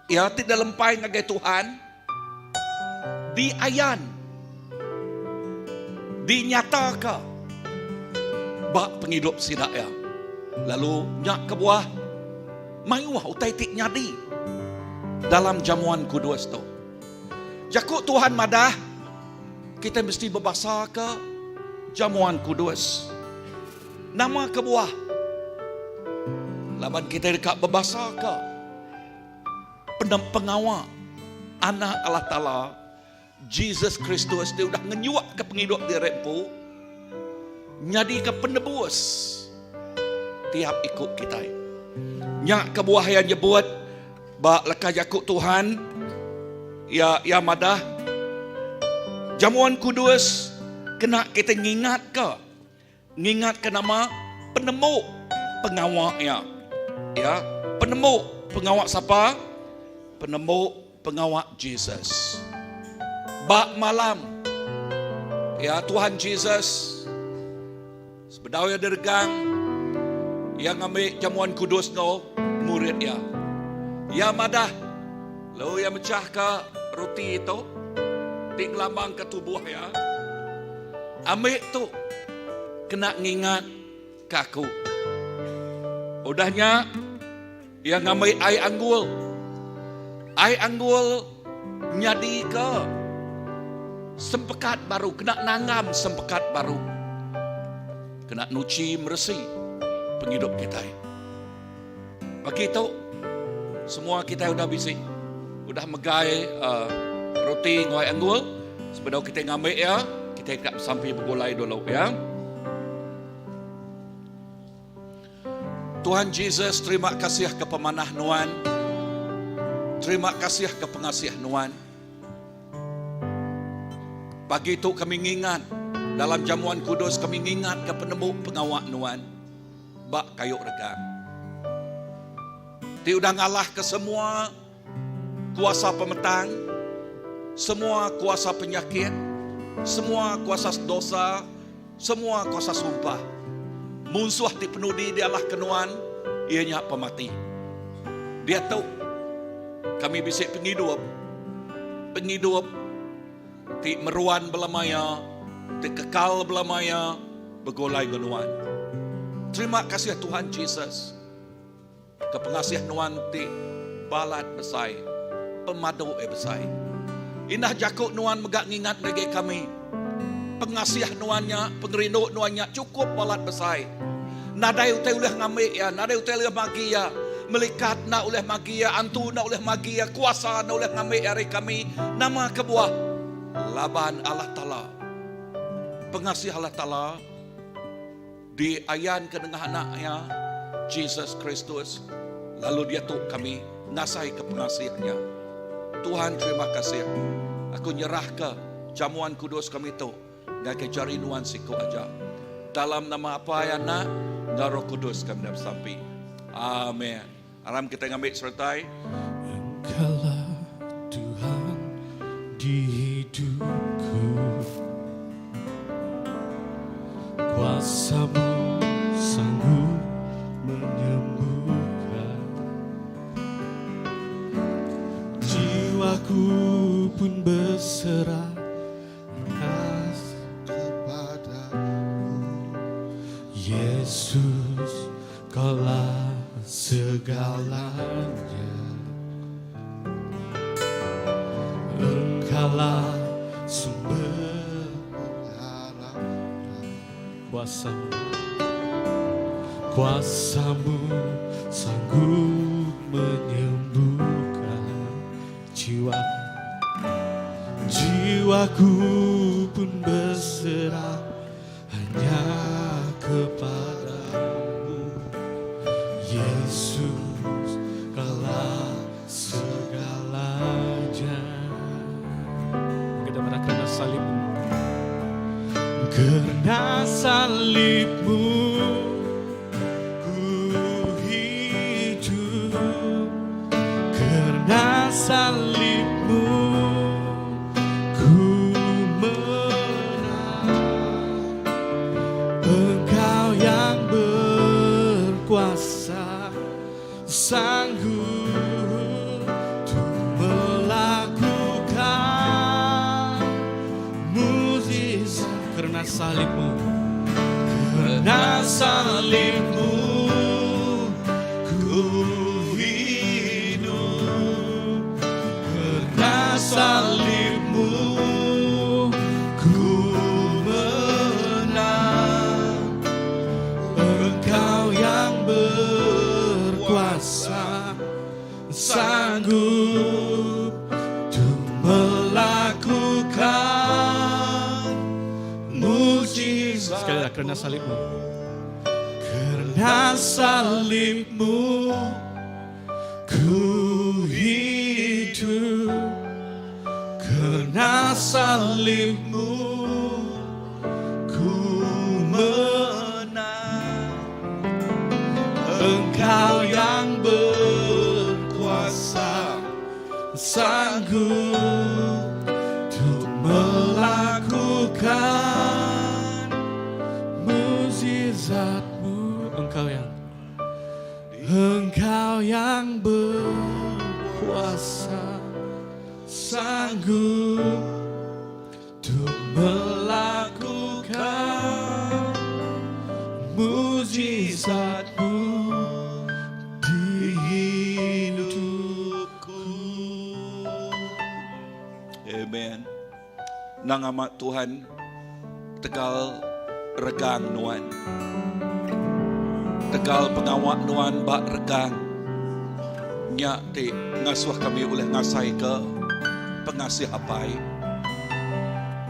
Ya tik dalam pai ngagai Tuhan diayan dinyatakan bak penghidup sidak ya. Lalu nyak kebuah mayuah utai tik nyadi dalam jamuan kudus tu. Jakuk Tuhan madah kita mesti berbahasa ke jamuan kudus. Nama kebuah laban kita dekat berbahasa ke pengawal anak Allah Ta'ala Jesus Kristus dia udah ngenyuak ke penghidup di rempu nyadi ke penebus tiap ikut kita. Nyak kebuah yang nyebut bak lekas jakuk Tuhan ya madah jamuan kudus kena kita ngingat ke nama penemu pengawak ya penemu pengawak siapa? Penemu pengawak Jesus. Bak malam ya Tuhan Jesus sebedau ya dergang yang ambil jamuan kudus no murid ya madah lalu yang mecah ke roti itu tik lambang ke tubuh ya ambil tu kena ngingat kaku udahnya yang ambil air anggul nyadi ke sempekat baru kena nangam sempekat baru kena nuci meresi penghidup kita. Begitu semua kita udah bising, udah megai roti ngoi anggul, sebelum kita ngambil ya, kita tak sampai bergulai dulu ya. Tuhan Yesus, terima kasih ke pemanah Nuan, terima kasih ke pengasih Nuan. Pagi itu kami ingat dalam jamuan kudus kami ingat ke penemu pengawak Nuan bak kayu regang. Dia udah ngalah ke semua kuasa pemetang, semua kuasa penyakit, semua kuasa dosa, semua kuasa sumpah. Musuh dipenuhi dialah kenuan, ianya pemati. Dia tahu kami bisa penghidup ti meruan belamaya, ti kekal belamaya, begolai genuan. Terima kasih Tuhan Yesus. Ke pengasih nuan ti balat besai, pemadu besai. Indah jakuk nuan megak ngingat bagi kami. Pengasih nuannya, pengerindu nuannya cukup balat besai. Nadai utai uleh ngamik ya, nadai utai uleh magi ya. Melikat na oleh magia, antu na oleh magia, kuasa na oleh ngamik hari kami. Nama kebuah laban Allah Ta'ala. Pengasih Allah Ta'ala diayan ke dengan anaknya Jesus Kristus, lalu dia tuk kami ngasai ke pengasihnya. Tuhan terima kasih. Aku nyerah ke jamuan kudus kami tu ngakai jari nuan siku aja. Dalam nama apa yang nak Roh Kudus kami dapat sampai. Amin. Aram kita ngambil sertai. Engkaulah Tuhan di hidupku, kuasa-Mu sanggup menyembuhkan, jiwaku pun berserah kepadamu. Yesus, Kaulah segalanya. Engkaulah sumber harapan. Kuasa-Mu sanggup menyembuhkan jiwaku pun berserah hanya kepadamu. Yesus, Kaulah segalanya. Kita karena salib-Mu, karena salib-Mu ku hidup, karena salib-Mu ku menang. Engkau yang berkuasa, sanggup untuk melakukan mukjizat. Karena salib-Mu, karena salib-Mu ku hidup, karena salib-Mu ku menang. Engkau yang berkuasa, sanggup untuk melakukan mukjizat. Sekali lagi, karena salib-Mu, karena salib-Mu ku hidup, karena salib-Mu ku menang. Engkau yang berkuasa, sanggup untuk melakukan mukjizat-Mu. Engkau yang berkuasa, sanggup untuk melakukan mukjizat-Mu di hidupku. Amen. Nang amat Tuhan tegal regang nuan, tegal pengawak nuan bak regang nyak ti ngasuh kami oleh ngasai ke pengasih apai,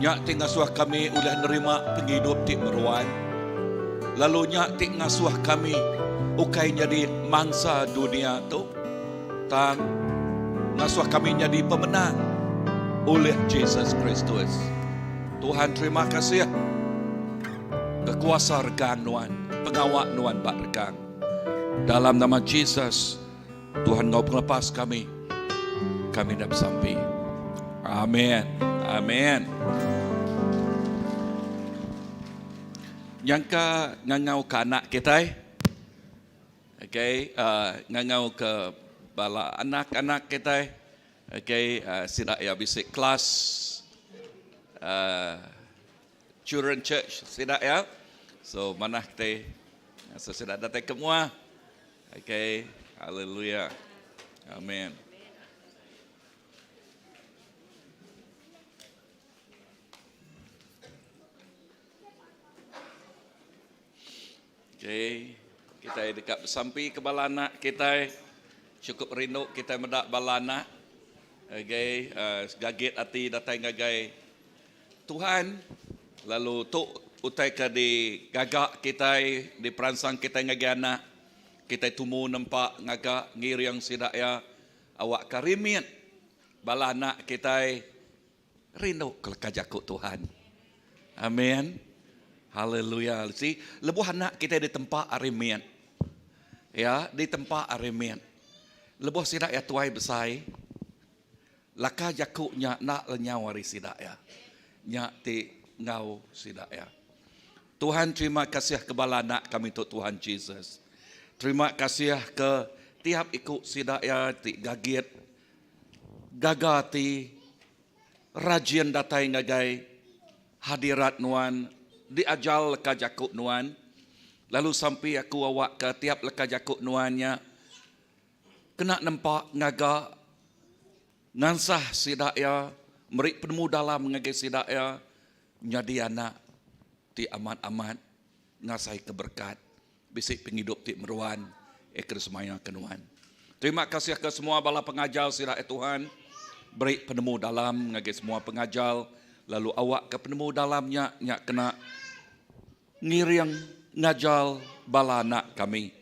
nyak ti ngasuh kami oleh nerima penghidup ti meruan, lalu nyak ti ngasuh kami ukai jadi mangsa dunia tu, tang ngasuh kami jadi pemenang oleh Jesus Kristus. Tuhan terima kasih. Kekuasa regang nuan, pengawak nuan bak regang. Dalam nama Jesus, Tuhan Engkau pelepas kami dapat sampai. Amin. Amin. Nyangka ngangau ke anak kita, okay, ngangau ke bala anak-anak kita, okay, sila ya bisik kelas Children Church, sila ya. So mana kita, so sila datang semua, okay, haleluya, amin. Okay, kita dekat sampai ke balana kita, cukup rindu kita mendak balana. Okay, gaget hati datang gagai Tuhan, lalu tuk utai ka di gagak kita di peransang kita ngagana kita tumu nampak ngagak ngiriang sidaya awak karimian bala anak kita rindu kelekajaku Tuhan. Amin. Haleluya. Si lebuh anak kita di tempat arimian. Ya, di tempat arimian. Lebuh sidaya tuai besai. Laka jakuknya nak lenyawari sidaya. Nya ti ngau sidaya. Tuhan terima kasih ke bala anak kami untuk Tuhan Jesus. Terima kasih ke tiap ikut sidaya ti gagit gagati rajin datai ngagai hadirat nuan diajal leka jakuk nuan lalu sampai aku awak ke tiap leka jakuk nuannya kena nampak ngaga ngansah sidaya merik penemu dalam ngagai sidaya nyadi anak ti amat-amat ngasai keberkat bisik penghidup ti meruan eker semaya kenuan. Terima kasih ke semua bala pengajar sidaya Tuhan beri penemu dalam ngagai semua pengajar lalu awak ke penemu dalamnya nyak kena ngiriang ngajal bala anak kami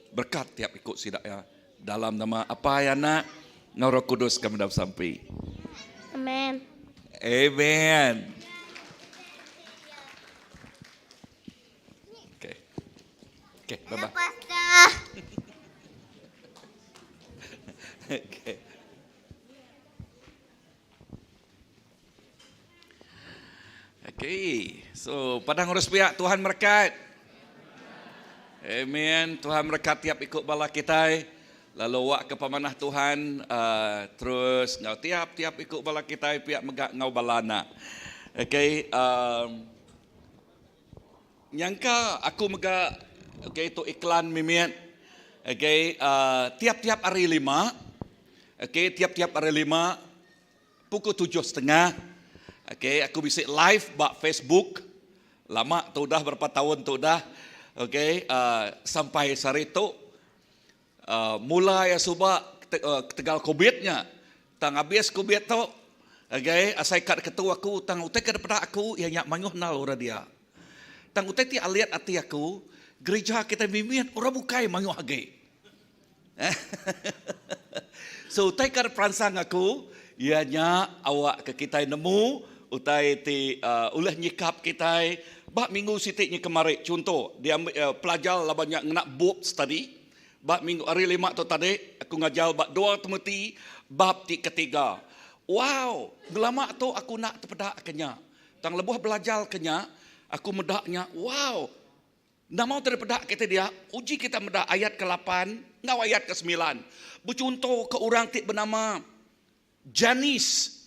berkat tiap ikut sidaya dalam nama apa ya nak Roh Kudus kami dapat sampai. Amen. Amen. Okay, bye-bye. Pastor. Okay. Okay, so padang urus pihak Tuhan berkat. Amen. Tuhan berkat tiap ikut bala kita. Lalu wak ke pemanah Tuhan terus ngau tiap ikut bala kita pihak megak ngau balana. Okay, nyangka aku megak okay, itu iklan mimian. Okay, tiap-tiap hari 5. Okay, tiap-tiap hari 5 pukul 7:30. Okay, aku bisa live bak Facebook. Lama tu dah berapa tahun tu dah. Okay, sampai hari itu mula ya suba tegal COVID-nya. Tang habis COVID tu. Okay, asai kat ketua aku tang utek daripada aku yang nyak manyuh nal ora dia. Tang utek ti aliat ati aku gereja kita mimian ora bukai manyuh age. So utai kar peransang aku ianya awak ke kita nemu utai ti ulah nyikap kita bak minggu sitiknya kemarin contoh dia pelajar lah banyak nak book study bak minggu hari 5 tu tadi aku ngajal bak 2 Timothy bab ti ketiga. Wow, gelama tu aku nak terpedak kenya. Tang lebuh belajar kenya aku medaknya wow. Nak mau terpedak kita dia uji kita medak ayat ke-8 ngau ayat ke-9. Bercontoh ke orang ti bernama Janis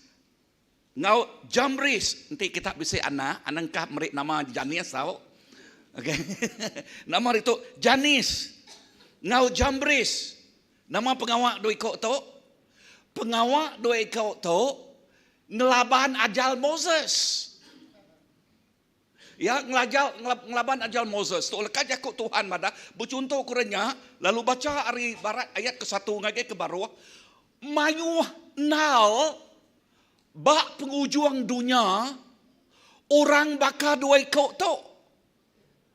ngau Jamris nanti kita bisa anangkah merik nama Janis tau. Okey. Nama itu Janis ngau Jamris. Nama pengawak doi kau tu. Pengawak doi kau tu ngelaban ajal Moses. Ya, ngelaban ajal Moses. Tu lekat jakuk Tuhan mada bercontoh kurenya lalu baca hari barat ayat ke-1 ngage ke bawah. Mayuh nal bak penghujung dunia orang bakal dua ikut tu.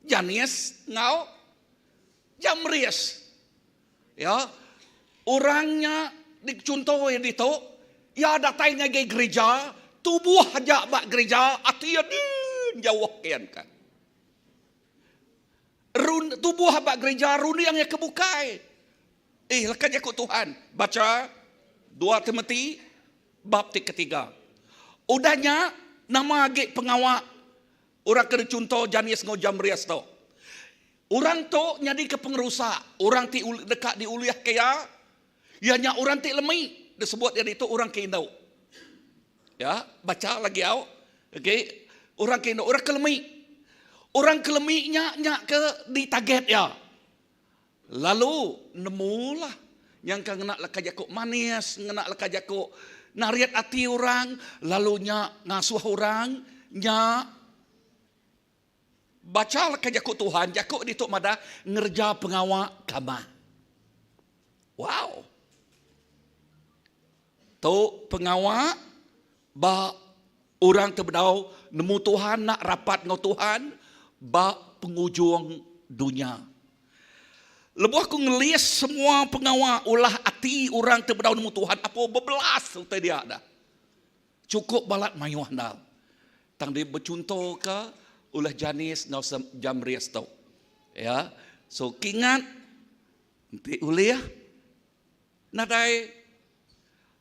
Janis ngau Jamris. Ya. Orangnya dicontoh di tu ya datang ngage gereja, tubuh aja bak gereja, atian jauh kian kan. Tubuh bak gereja runi yang kebukai. Lekat jakuk Tuhan. Baca 2 Timothy bab ketiga. Udahnya nama agi pengawak orang kena contoh Janis ngau Jamrias tu. Orang tu nyadi ke pengerusak. Orang ti dekat di uliah kaya. Ianya orang ti lemai. Disebut yang itu orang keinau. Ya, baca lagi au. Okey. Orang keinau, orang kelemai. Orang kelemainya nyak ke ditaget ya. Lalu nemulah yang kena leka jakuk manis, kena leka jakuk nariat hati orang, lalu ngasuh orang, baca leka jakuk Tuhan, jakuk di tok mada ngerja pengawak kama. Wow. Tu pengawak ba orang terbedau nemu Tuhan nak rapat ngau Tuhan, ba penghujung dunia. Lebuh aku ngeliat semua pengawal ulah hati orang terbedau nemu Tuhan. Apa berbelas utai dia ada. Cukup balat mayuh nal. Tang dia bercontoh ke ulah janis nau jam rias tau. Ya. So kingat nanti uliah nadai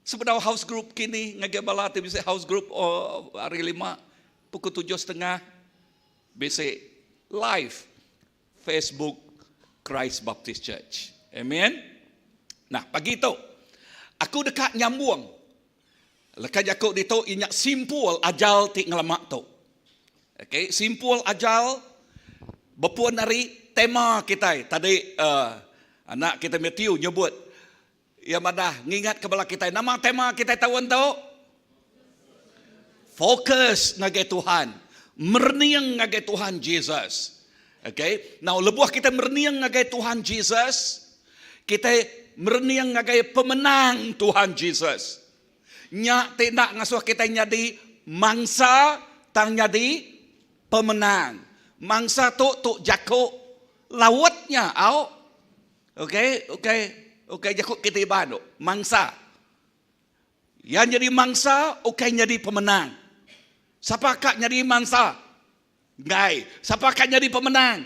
sebenarnya house group kini ngage balat bisa house group hari 5 pukul 7:30 bisa live Facebook Christ Baptist Church. Amen. Nah, pagi itu aku dekat nyambung. Lekas aku di tu inyak simpul ajal ti ngelamak tu. Okay, simpul ajal berpuan dari tema kita. Tadi anak kita Matthew nyebut ya madah ngingat kepala kita. Nama tema kita tahun tu fokus ngagai Tuhan. Merniang ngagai Tuhan Jesus. Okay, now lebuh kita merniang ngagai Tuhan Jesus, kita merniang ngagai pemenang Tuhan Jesus. Nyak tidak ngasuh kita jadi mangsa, tang jadi pemenang. Mangsa tu jakuk lawatnya, au. Okay, jakuk kita ibadah mangsa. Yang jadi mangsa, jadi pemenang. Siapa kak jadi mangsa? Ngai, siapa akan jadi pemenang?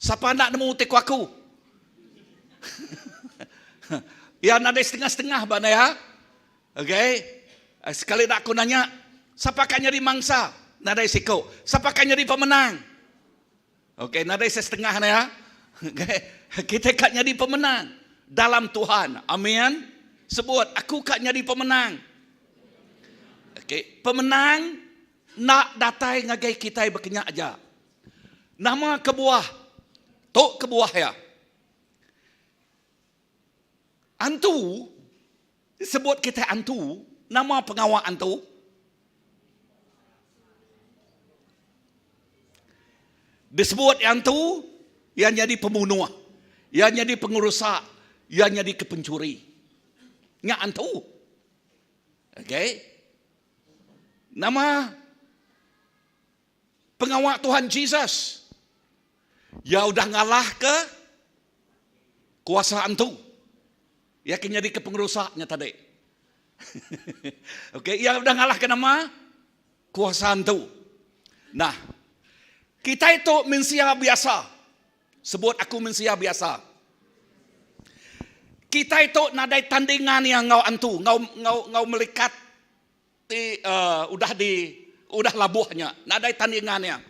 Siapa nak nemu teku aku? Ya, ada setengah-setengah bana ya. Okay. Sekali nak aku nanya, siapa akan jadi mangsa? Nada siko. Siapa akan jadi pemenang? Okay, nada setengah ya. Okay. Kita akan jadi pemenang dalam Tuhan. Amin. Sebut, aku akan jadi pemenang. Okay, pemenang nak datai ngagai kita berkenyak aja. Nama kebuah. Tok kebuah ya. Antu. Sebut kita antu. Nama pengawal antu. Disebut antu. Yang jadi pembunuh. Yang jadi pengerusak. Yang jadi kepencuri. Nyak antu. Okay. Nama pengawal Tuhan Jesus. Ya udah ngalah ke kuasa antu. Ya kini jadi kepengerusaknya tadi. Okey, ya udah ngalah ke nama kuasa antu. Nah, kita itu manusia biasa. Sebut aku manusia biasa. Kita itu nadai tandingan yang ngau antu, ngau melikat udah labuhnya, nadai tandingannya.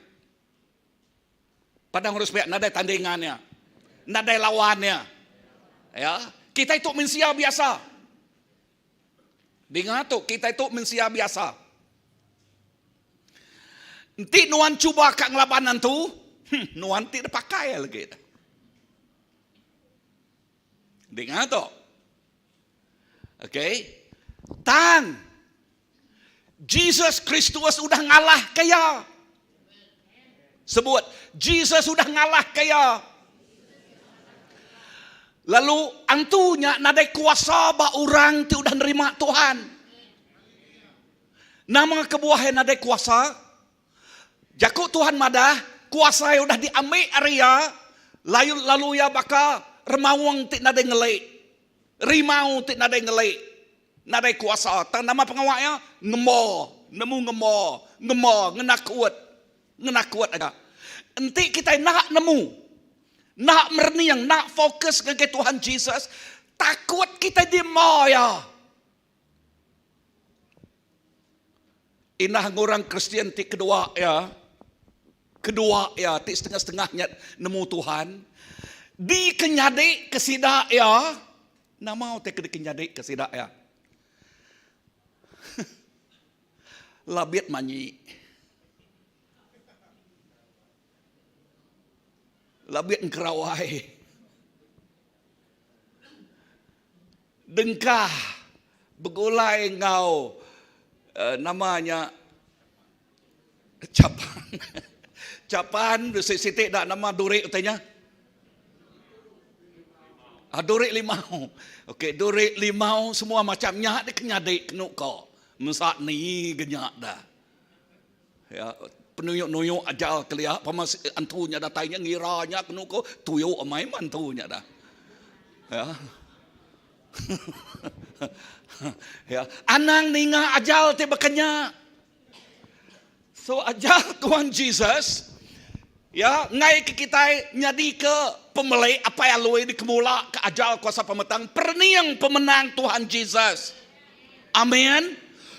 Padang harus biar nadai tandingannya, nadai lawannya. Ya, kita itu manusia biasa. Dengar tu, kita itu manusia biasa. Nanti nuan cuba kat ngelabanan tu, nuan tidak pakai lagi. Dengar tu, okay? Tang. Jesus Kristus sudah ngalah kaya. Sebut, Jesus sudah ngalah kaya. Lalu antunya nadai kuasa ba orang tu udah nerima Tuhan. Nama kebuahan nadai kuasa. Jakut Tuhan madah, kuasa yang udah diambil area, lalu ya baka remawang tik nadai ngelai. Rimau tik nadai ngelai. Nadai kuasa, tang nama pengawalnya nemu ngenakut aja. Nanti kita nak nemu, nak merniang, nak fokus ke Tuhan Jesus, takut kita dimaya. Inah orang Kristian ti kedua ya, ti setengah-setengahnya nemu Tuhan. Di kenyade kesida ya, nama te kenyade kesida ya. Labit manyi. Labit engkerawai. Dengkah. Begulai ngau. Namanya. Capan. Capan. Sitik tak nama durik utanya. Durik limau. Okey, durik limau semua macamnya. Dia kenyadik kenuk kau. Mesak ni genyak dah. Ya, penuyuk-nuyuk ajal kelia pamas antunya datanya ngiranya kenu ko tuyuk amai mantunya dah. Ya. Ya, anang ninga ajal te bakanya. So ajal Tuhan Jesus ya ngai ke kita nyadi ke pemelai apa yang luai di kemula ke ajal kuasa pemetang perniang pemenang Tuhan Jesus. Amin.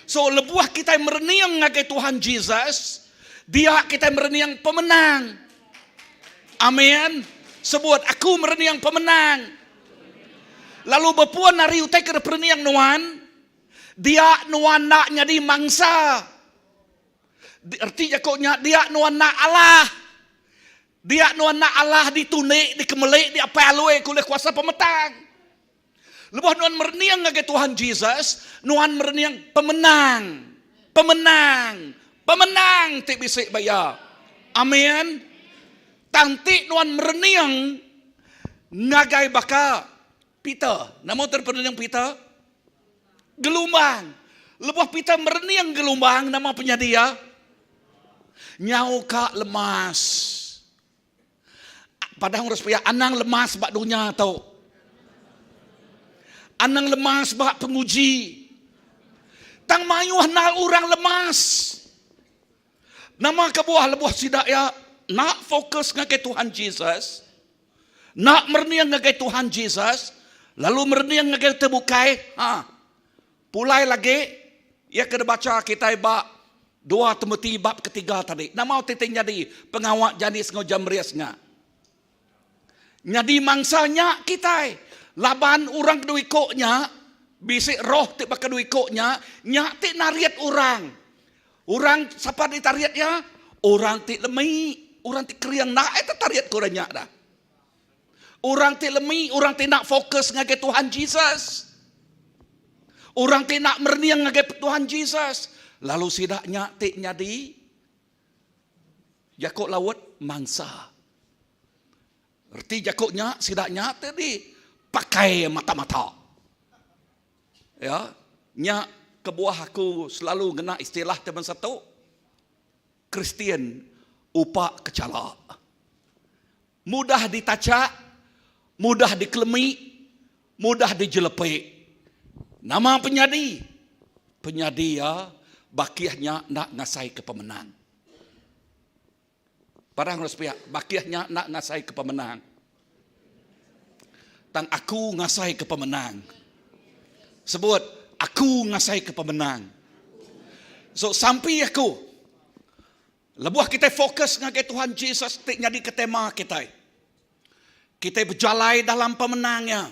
So lebuah kita merniang ngagai Tuhan Jesus, dia kita merniang pemenang. Amin. Sebut aku merniang pemenang. Lalu bepuan nari utai ke perniang nuan, dia nuan nak nyadi mangsa. Artinya koknya dia nuan nak Allah. Dia nuan nak Allah ditunik, dikemelik, di apa alue kuliah kuasa pemetang. Lepas nuan merniang ngagai Tuhan Jesus, nuan merniang pemenang. Pemenang. Pemenang tik bisik bayar. Amin. Tantik nuan merniang ngagai baka Peter. Nama terpenang Peter? Gelombang. Lepas Peter merniang gelombang, nama penyedia nyau kak lemas. Padahal harus payah anang lemas bak dunia tau. Anang lemas bak penguji. Tang mayuh nal orang lemas. Nama kebuah lebuah sidak ya nak fokus ngagai Tuhan Jesus. Nak merniang ngagai Tuhan Jesus. Lalu merniang ngagai terbukai. Pulai lagi. Ya kena baca kita bak 2 Timotius bab ketiga tadi. Nama titik jadi pengawak jadi sengau jam riasnya. Nyadi mangsanya kita. Laban orang kedua ikutnya. Bisik roh tik pakai kedua ikutnya. Nyak tik nariat orang. Orang siapa ditariat ya? Orang tik lemai. Orang tik keriang nak. Itu tariat korang nyak dah. Orang tik lemai. Orang tik nak fokus ngagai Tuhan Jesus. Orang tik nak merniang ngagai Tuhan Jesus. Lalu sidaknya tik nyadi jakok laut mangsa. Erti jakoknya sidaknya tadi pakai mata-mata. Ya, nya kebuah aku selalu gena istilah teman satu. Kristian upak kecala. Mudah ditacak, mudah dikelemi, mudah dijelepe. Nama penyadi. Penyadi ya bakiahnya nak ngasai ke pemenang. Parang harus pihak. Bakiahnya nak ngasai ke pemenang. Tang aku ngasai ke pemenang. Sebut, aku ngasai ke pemenang. So, sampai aku. Lebuah kita fokus ngagai Tuhan Jesus. Tik jadi ke tema kita. Kita berjalai dalam pemenangnya.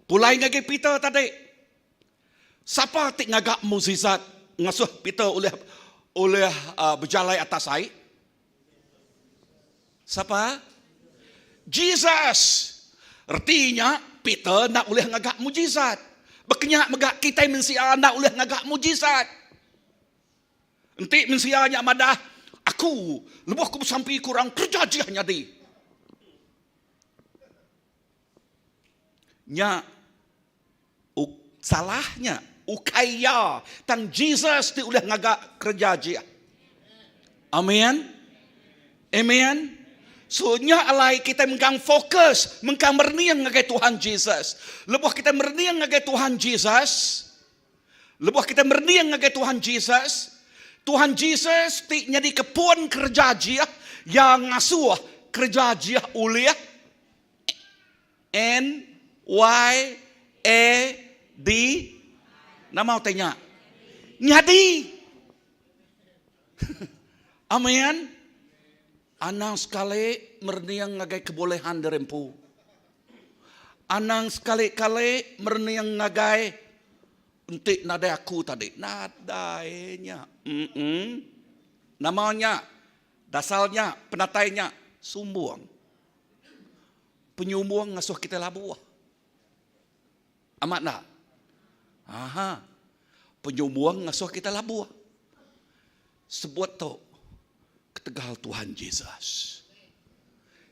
Pulai ngagai Peter tadi. Siapa tik ngagak mukjizat ngasuh Peter oleh berjalai atas air? Siapa? Jesus. Artinya Peter nak boleh ngagak mukjizat. Berkenyak megak kita mensia nak boleh ngagak mukjizat. Entik mensianya madah aku lebuh aku sampai kurang kerja jiahnya di. Nya salahnya ukaya tang Jesus ti udah ngagak kerja dia. Amin. Amen. So nya alai kita mengkang fokus, mengkang merniang ngagai Tuhan Jesus. Lebuh kita merniang ngagai Tuhan Jesus. Lebuh kita merniang ngagai Tuhan Jesus. Tuhan Jesus ti nyadi kepuan kerja dia yang ngasuh kerja dia uliah NYAD. Nama tanya. Nyadi. Amin. Anang sekali merniang ngagai kebolehan derempu. Anang sekali-kali merniang ngagai entik nadai aku tadi. Nadainya. Namanya, dasalnya, penatainya, sumbuang. Penyumbuang ngasuh kita labuah. Amat nak? Aha. Penyumbuang ngasuh kita labuah. Sebuat tu ketegal Tuhan Jesus.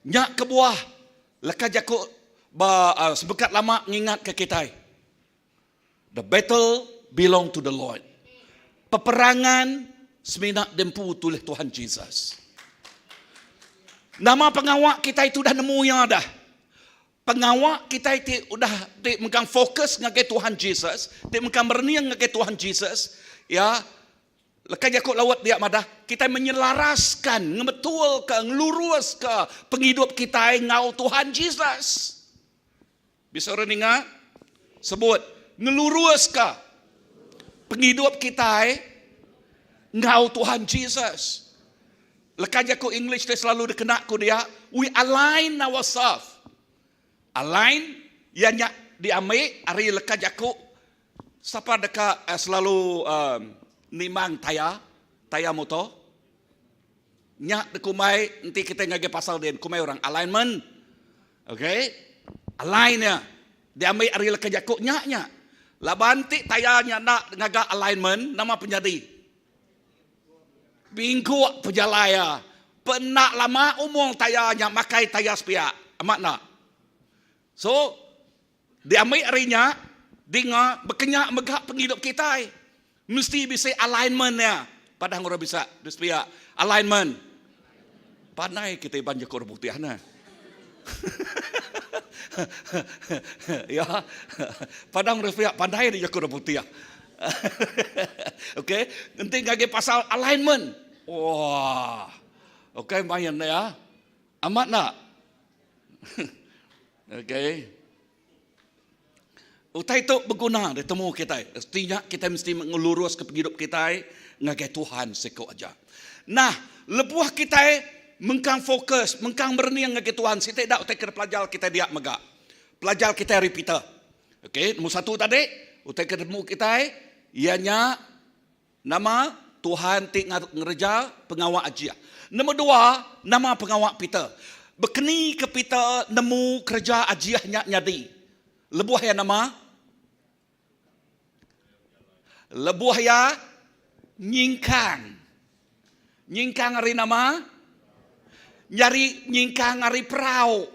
Nyak kebuah. Leka jakuk sebekat lama ngingat ke kita. The battle belong to the Lord. Peperangan Semina dempu tulih Tuhan Jesus. Nama pengawak kita itu dah nemu ya dah. Pengawak kita itu udah mengkang fokus ngagai Tuhan Jesus, mengkang berniang ngagai Tuhan Jesus, ya. Lekas jakut lawat dia madah, kita menyelaraskan, ngebetul ke, ngelurus ke penghidup kita ngau Tuhan Jesus. Bisa orang dengar? Sebut, ngelurus ke penghidup kita ngau Tuhan Jesus. Lekas jakut English dia selalu dikenak ku dia, we align ourselves. Align, ianya diambil, hari lekas jakut, siapa dekat selalu nimang taya motor. Nyak dekumai nanti kita ngage pasal dia kumai orang alignment. Okay? Align ya. Dia ambil ari lekas jakuk nyak. Labanti tayanya nak ngaga alignment nama penjadi. Bingku pejalaya. Penak lama umong tayanya makai taya sepia. Amat nak. So dia ambil arinya dengar berkenyak megak penghidup kita. Mesti bisa alignmentnya. Padahal orang bisa. Dia alignment. Pandai kita banyak korang putih. Ya. Padahal orang pandai dia korang putih. Okay. Nanti ngagi pasal alignment. Wah. Okay, main ya. Amat nak. Okay. Utai itu berguna di temu kita. Artinya kita mesti mengelurus ke penghidup kita ngagai Tuhan seko aja. Nah, lebuh kita mengkang fokus, mengkang berniang ngagai Tuhan. Kita tidak utai kena pelajar kita dia megak. Pelajar kita repeater. Okey, nombor satu tadi, utai ketemu kita ianya nama Tuhan tik ngereja pengawak aja. Nombor dua, nama pengawak Peter. Berkeni ke Peter nemu kerja ajiahnya nyadi. Lebuh ya nama lebuh ya nyingkang. Nyingkang hari nama nyari nyingkang hari perahu.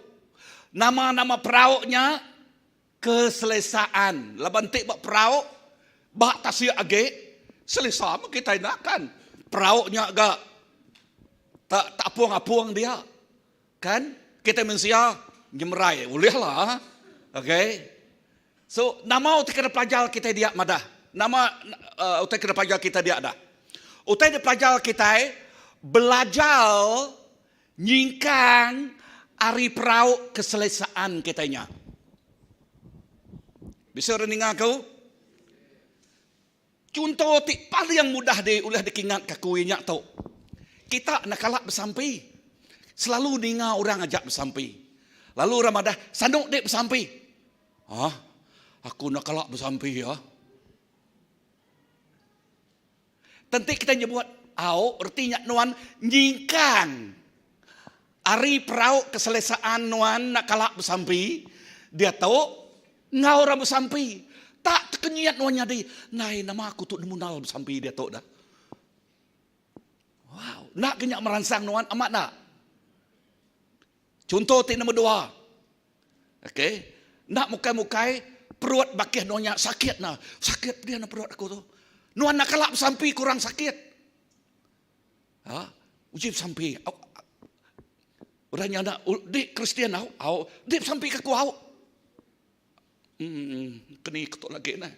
Nama-nama perahunya keselesaan. Labantik bak perahu bak tasya age selesa kita nakkan. Perahunya agak tak apuang-apuang dia. Kan? Kita mensia nyemerai bolehlah. Okay. So nama utai kena pelajar kita dia madah. Nama utai kena pelajar kita dia ada. Utai pelajar kita belajar nyingkang ari perahu keselesaan kitanya. Bisa reningah kau? Contoh paling yang mudah deh ulah dikingat kakuinya tau. Kita nak kalak bersampai. Selalu dengar orang ajak bersampai. Lalu orang madah sanduk dek bersampai. Hah? Aku nak kalak bersampai ya. Tentu kita nyebut artinya nuan nyingkang. Ari perahu keselesaan nuan nak kalak bersampai. Dia tahu ngau orang bersampai. Tak terkenyat nuan nyadi. Nai nama aku tu nemunal bersampai dia tahu dah. Wow, nak kenyak merangsang nuan amat nak. Contoh tik nombor dua. Okay. Nak mukai-mukai perut bakih nuannya sakit nah. Sakit dia nak perut aku tu. Nuan nak kalak bersampai kurang sakit. Ha? Uji bersampai. Orangnya nak dik Kristian au. Dik bersampai ke aku au. Keni ketuk lagi nah.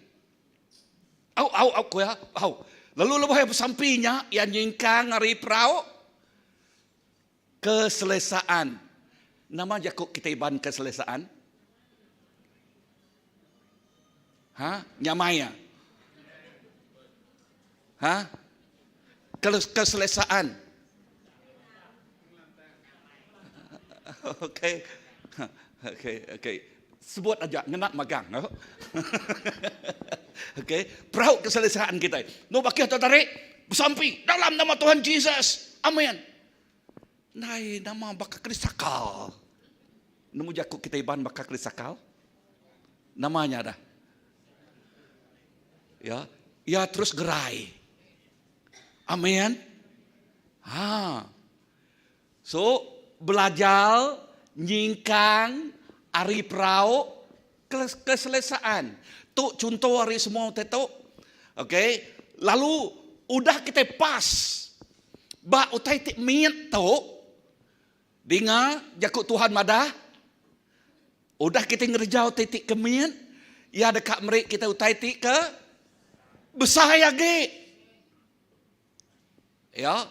Au ku ya. Au. Lalu lepas yang bersampainya yang nyingkang hari perahu keselesaan. Nama jakuk kita iban keselesaan. Ha? Nyamaya. Ha? Keselesaan. Okey. Okey. Sebut aja ngenak magang. Okey. Perahu keselesaan kita. No bakih atau tarik bersampai dalam nama Tuhan Jesus. Amin. Nai nama bakak krisakal. Nemu jakuk kita iban bakak krisakal. Namanya dah. Ya terus gerai. Amin. So belajar nyingkang ari perahu keselesaan. Tu contoh hari semua tu. Okay. Lalu udah kita pas. Ba utai ti miet to. Dengar jakut Tuhan madah. Udah kita ngerjau titik kemian. Ya dekat merik kita utai ti ke. Besaya ge. Ya.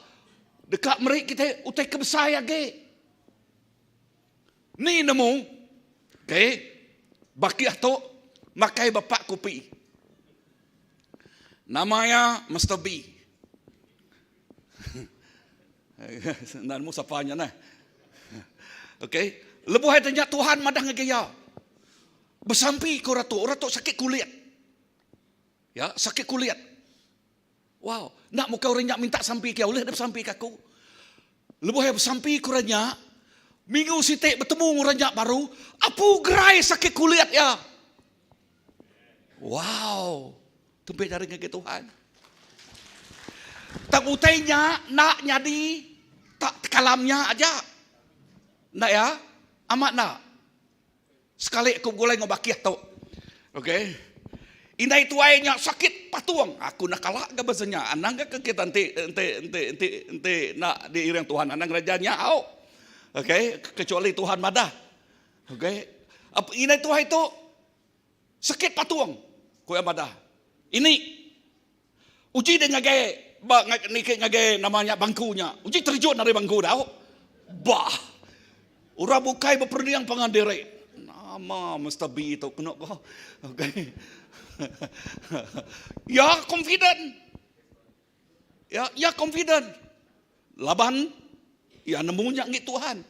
Dekat merik kita utai ke besaya ge. Ni nemu. Okay. Bakiah tu. Makai bapak kopi. Namanya Mr. B. Namamu sapanya nah. Okay. Lebuh tanya Tuhan madah ngegaya. Bersampi ko ratu, ratu sakit kulit. Ya, sakit kulit. Wow, nak muka orang minta sampi kau, boleh dah sampi kaku. Lebuh bersampi ko ranya. Minggu sitik bertemu orang baru, apu gerai sakit kulit ya. Wow, tempat dari ngegaya Tuhan. Tak utainya nak jadi tak kalamnya aja. Nak ya? Amat nak. Sekali aku golai ngobakiah tau. Okay. Indai tuainya sakit patuang. Aku nak kalah ke bahasanya. Anang ke kita ente nak diiring Tuhan. Anang rajanya au. Okay. Kecuali Tuhan madah. Okay. Indai tuai itu sakit patuang. Kuya madah. Ini. Uji dia ngage namanya bangkunya. Uji terjun dari bangku dah. Bah. Orang bukai berperniang pengandiri. Nama Mr. B itu kena kau. Okay. Ya confident. Ya confident. Laban ya nemunya ngit Tuhan.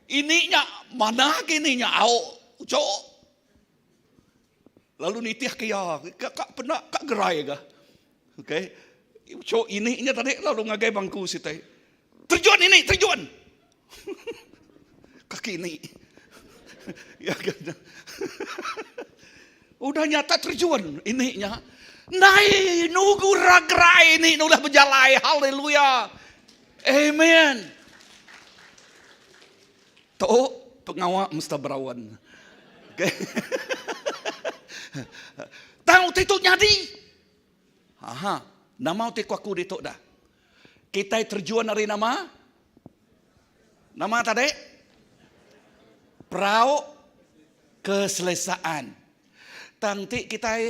Ininya mana kininya au cok. Lalu nitiah kaya kak pernah kak gerai ke. Okay. Cok ininya tadi lalu ngagai bangku sitai. Terjun ini, terjun. Kaki ini. Ya kan. Udah nyata terjun ininya. Nai nunggu ragrai ini udah berjalai. Haleluya. Amen. Tuh pengawal mesti berawan. Okay. Tahu itu nyadi. Aha, nama utik aku ditok dah. Kita terjun dari nama tadi. Prau keselesaan. Tangti kita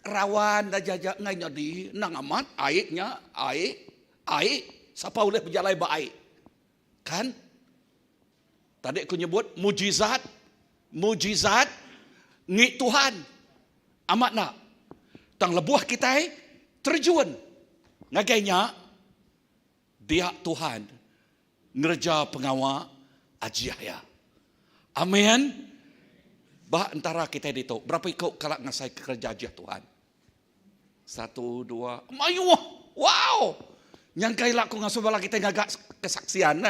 rawan dah jajak ngai jadi nang amat airnya air siapa boleh berjalan baik. Kan? Tadi aku nyebut mujizat ngik Tuhan. Amat nak. Tang lebuh kita terjun. Ngagainya dia Tuhan ngerja pengawal ajiah ya. Amin. Bah antara kita itu. Berapa ikut kalau ngasai kerja ajiah Tuhan? 1, 2. Mayu. Wow. Nyangkai lah aku ngasuh bala kita ngagak kesaksian.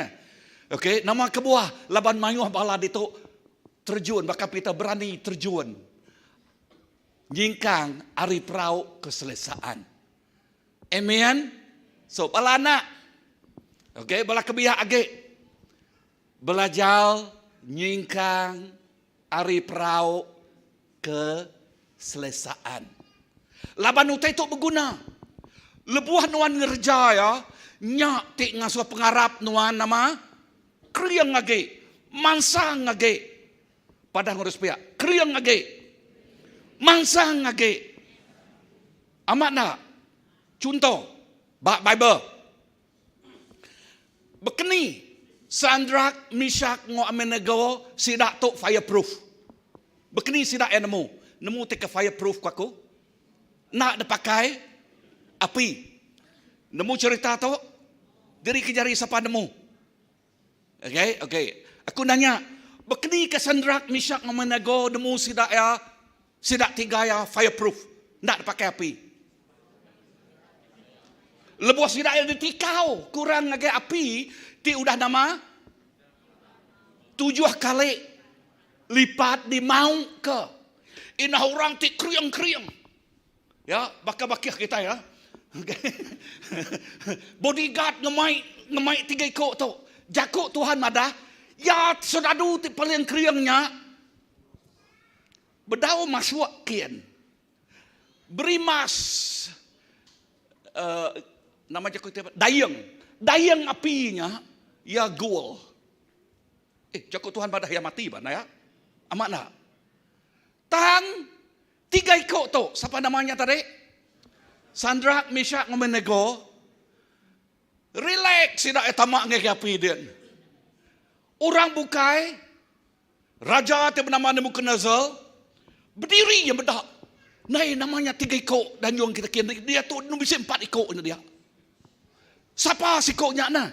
Okay. Nama kebuah. Laban mayu bala itu terjun. Maka kita berani terjun. Nyingkang ari prau keselesaan. Amen. So bala anak. Okay. Bala kebiah age. Belajar nyingkang ari prau keselesaan. Laban utai itu berguna. Lebuah nuan ngerja ya. Nyak tik ngasuh pengarap nuan nama. Kriang ngage. Mansang ngage. Padang ngurus pihak. Kriang ngage. Mansang ngage. Amat nak. Contoh. Bible. Bekeni. Sandrak, Mishak, ngo Abednego, sidak tu fireproof. Bekini sidak yang nemu teka fireproof aku. Nak dipakai api. Nemu cerita tu, diri kejari siapa nemu. Okay. Aku nanya, bekini ke Sandrak, Mishak, ngo Abednego, nemu sidak 3 ya fireproof. Nak dipakai api. Lebuh sidak yang ditikau, kurang lagi api. Ti udah nama 7 kali lipat di mau ke. Inah orang ti kriang-kriang. Ya, baka-bakiah kita ya. Okay. Bodyguard ngemai 3 ikut tu. Jakuk Tuhan madah. Ya, sedadu ti paling kriangnya. Bedau masuk kian. Berimas. nama je kita dayang apinya ya gold. Jago Tuhan pada yang mati ba ya? Amat nak. Tang 3 ikut tu, siapa namanya tadi? Sadrak, Meshach, Abednego. Relax sida tamak ngai api dia. Orang bukai raja yang bernama Nebukadnezar berdiri yang bedak. Nai namanya 3 ikut dan yang kita kira dia tu bisa 4 ikut ni dia. Siapa sikoknya na?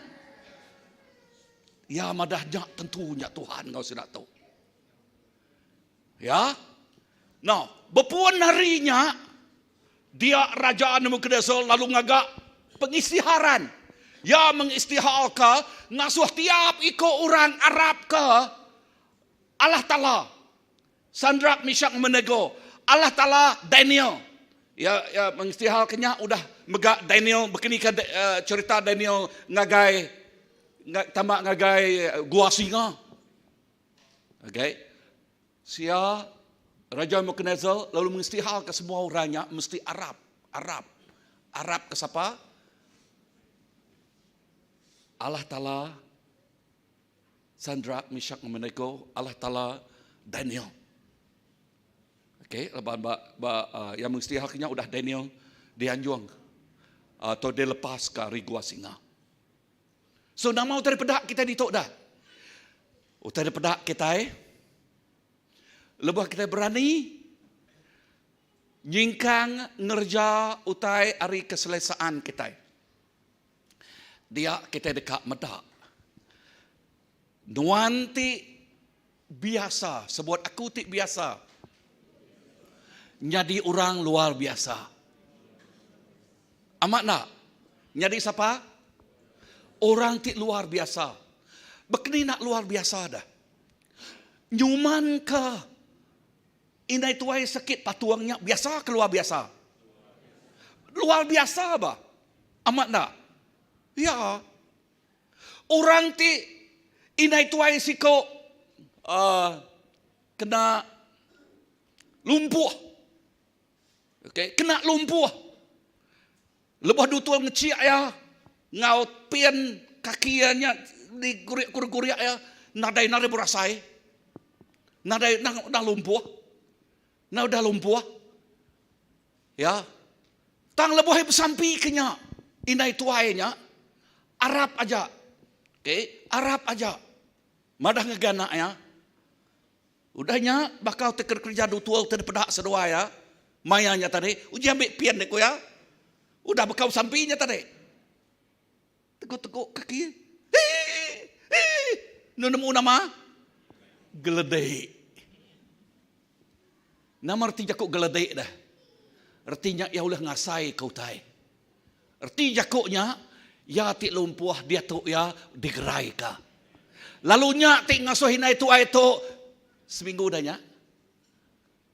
Ya madahnya tentunya Tuhan kau sudah tahu. Ya. Nah, berpuan harinya dia raja Nebukadnezar lalu ngagak pengistiharan. Ya mengistihar ke ngasuh tiap ikut orang Arab ke Allah Ta'ala. Sadrak, Meshach, Abednego. Allah Ta'ala Daniel. Ya mengistihar kenya udah megak Daniel begini ke cerita Daniel ngagai tamak ngagai gua singa. Okay. Sia Raja Nebukadnezar lalu mengistihar ke semua orangnya mesti Arab. Arab ke siapa? Allah Ta'ala Sadrak, Meshach, Abednego, Allah Ta'ala Daniel. Okey, yang mengistiharnya udah Daniel dianjung atau dilepas ke rigua singa. So nama utai pedak kita ditok dah. Utai pedak kita lebih kita berani nyingkang ngerja utai hari keselesaan kita. Dia kita dekat medak. Nuanti biasa, sebut aku tik biasa. Jadi orang luar biasa. Amat nak? Jadi siapa? Orang tik luar biasa. Begini nak luar biasa dah. Nyuman ke? Inai tuai sakit patuangnya biasa ke luar biasa? Luar biasa bah. Amat nak? Ya. Orang ti inai tuai siko kena lumpuh. Okay, kena lumpuh. Lepas dutul ngeciak ya, ngau pian kakinya di kurik-kurik ya, nadai berasai. Nadai dah lumpuh. Dah lumpuh. Ya. Tang lebih bersampi kenya inai tuainya. Arab aja. Okay, Arab aja. Madah ngeganak ya. Udahnya bakal teker kerja dutul terpedak sedua ya. Mayanya tadi, uji ambil pian dek ya. Udah bakal sampinya tadi. Teguk-teguk kaki. Nemu nama geledek. Nama arti jakuk geledek dah. Artinya ya ulah ngasai kau tai. Arti jakuknya ya tik lumpuh dia tu ya digerai ka. Lalu nya tik ngasuhin itu seminggu dahnya.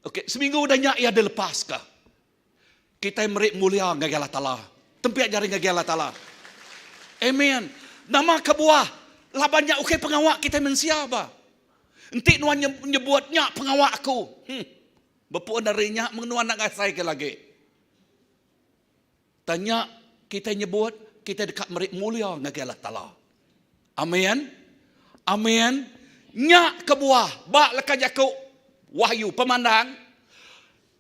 Okey, seminggu dahnya ia dilepas ka. Kita merik mulia ngagi Allah Ta'ala. Tempiak jari ngagi Allah Ta'ala. Amen. Nama kebuah labannya okey pengawak kita mensiapa. Entik nuan nyebutnya pengawak aku. Berpuan darinya mengenuan nak ngasai ke lagi. Tanya kita nyebut kita dekat merik mulia ngagi Allah Ta'ala. Amin. Amin. Nyak kebuah bak lekat jakuk wahyu pemandang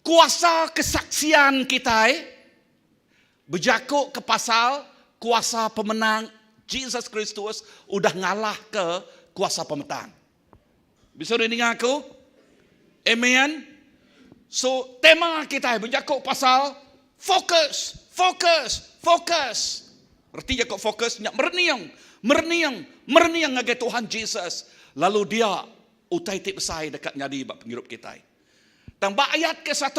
kuasa kesaksian kita berjakuk ke pasal kuasa pemenang Jesus Kristus udah ngalah ke kuasa pemenang. Bisa dengar aku? Amen. So tema kita berjakuk pasal fokus. Artinya kok fokus nyak merniang ngage Tuhan Jesus. Lalu dia utai tip besar dekat nyadi bak penghirup kita. Dan bak ayat ke-1.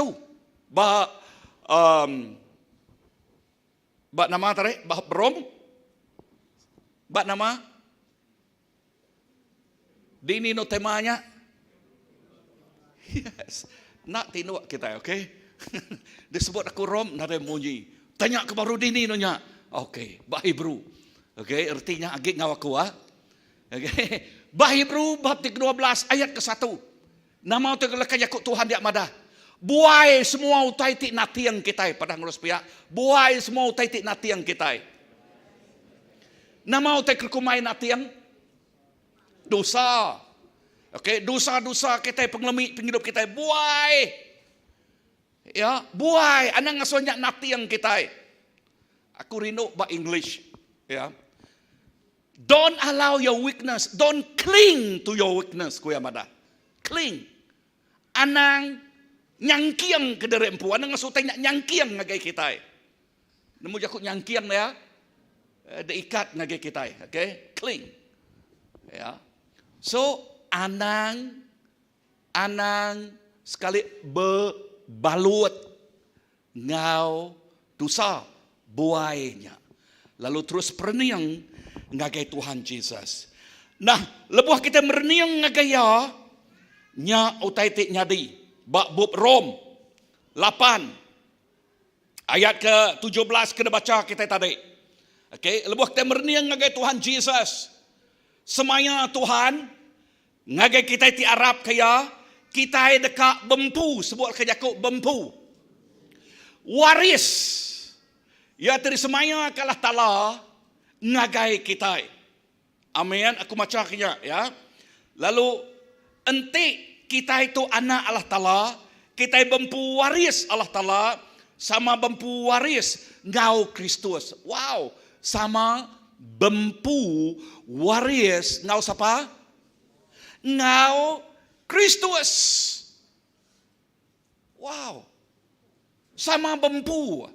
Bak nama tadi, bak Rom. Bak nama dini no temanya. Yes. Nak tinuk kita, okey. Disebut aku Rom, nada munyi. Tanya ke baru dini no nya. Okey, bak Hebrew. Okey, artinya agak ngawaku ah. Okey. Bah Hebrew bab 12 ayat ke-1. Nama tu lekat yakut Tuhan dia madah. Buai semua utai ti natiang kita. Padang ngurus pihak. Buai semua utai ti natiang kita. Nama utai kerkumai natiang? Dosa. Okay, dosa-dosa kita, pengelemi penghidup kita. Buai. Ya, buai. Anang ngasuhnya natiang kita. Aku rindu ba English. Ya. Don't allow your weakness. Don't cling to your weakness. Kuya Mada. Cling. Anang nyangkiang ke diri empu. Anang ngasutay nyangkiang ngagay kita. Nemu jakut nyangkiang na ya. Diikat ngagay kita. Okay? Cling. Ya. So, anang sekali berbalut ngau dosa buainya. Lalu terus perniang ngagai Tuhan Yesus. Nah, lebuh kita merniang ngagaya nya utai tik nyadi. Bab Rom 8 ayat ke-17 kena baca kita tadi. Okey, lebuh kita merniang ngagai Tuhan Yesus. Semaya Tuhan ngagai kita ti Arab kaya kita dekat bempu sebut ke Yakub bempu. Waris ya dari semaya kalah tala ngagai kita. Amin. Aku baca kenya ya. Lalu enti kita itu anak Allah Ta'ala, kita bempu waris Allah Ta'ala, sama bempu waris ngau Kristus. Wow, sama bempu waris ngau siapa? Ngau Kristus. Wow, sama bempu.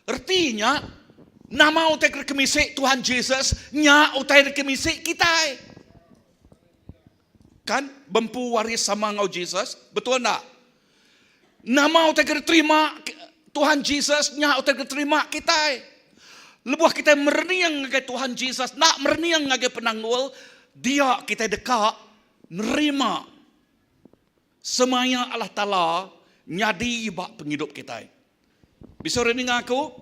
Artinya, nama utai kemisik Tuhan Yesus, nya utai kemisik kita. Kan bempu waris sama ngau Jesus, betul tak? Nama utai terima Tuhan Jesus, nya utai terima kita. Lebuh kita merniang ngagai Tuhan Jesus, nak merniang ngagai penanggul, dia kita dekat nerima semaya Allah Ta'ala nyadi bak penghidup kita. Bisa rening aku?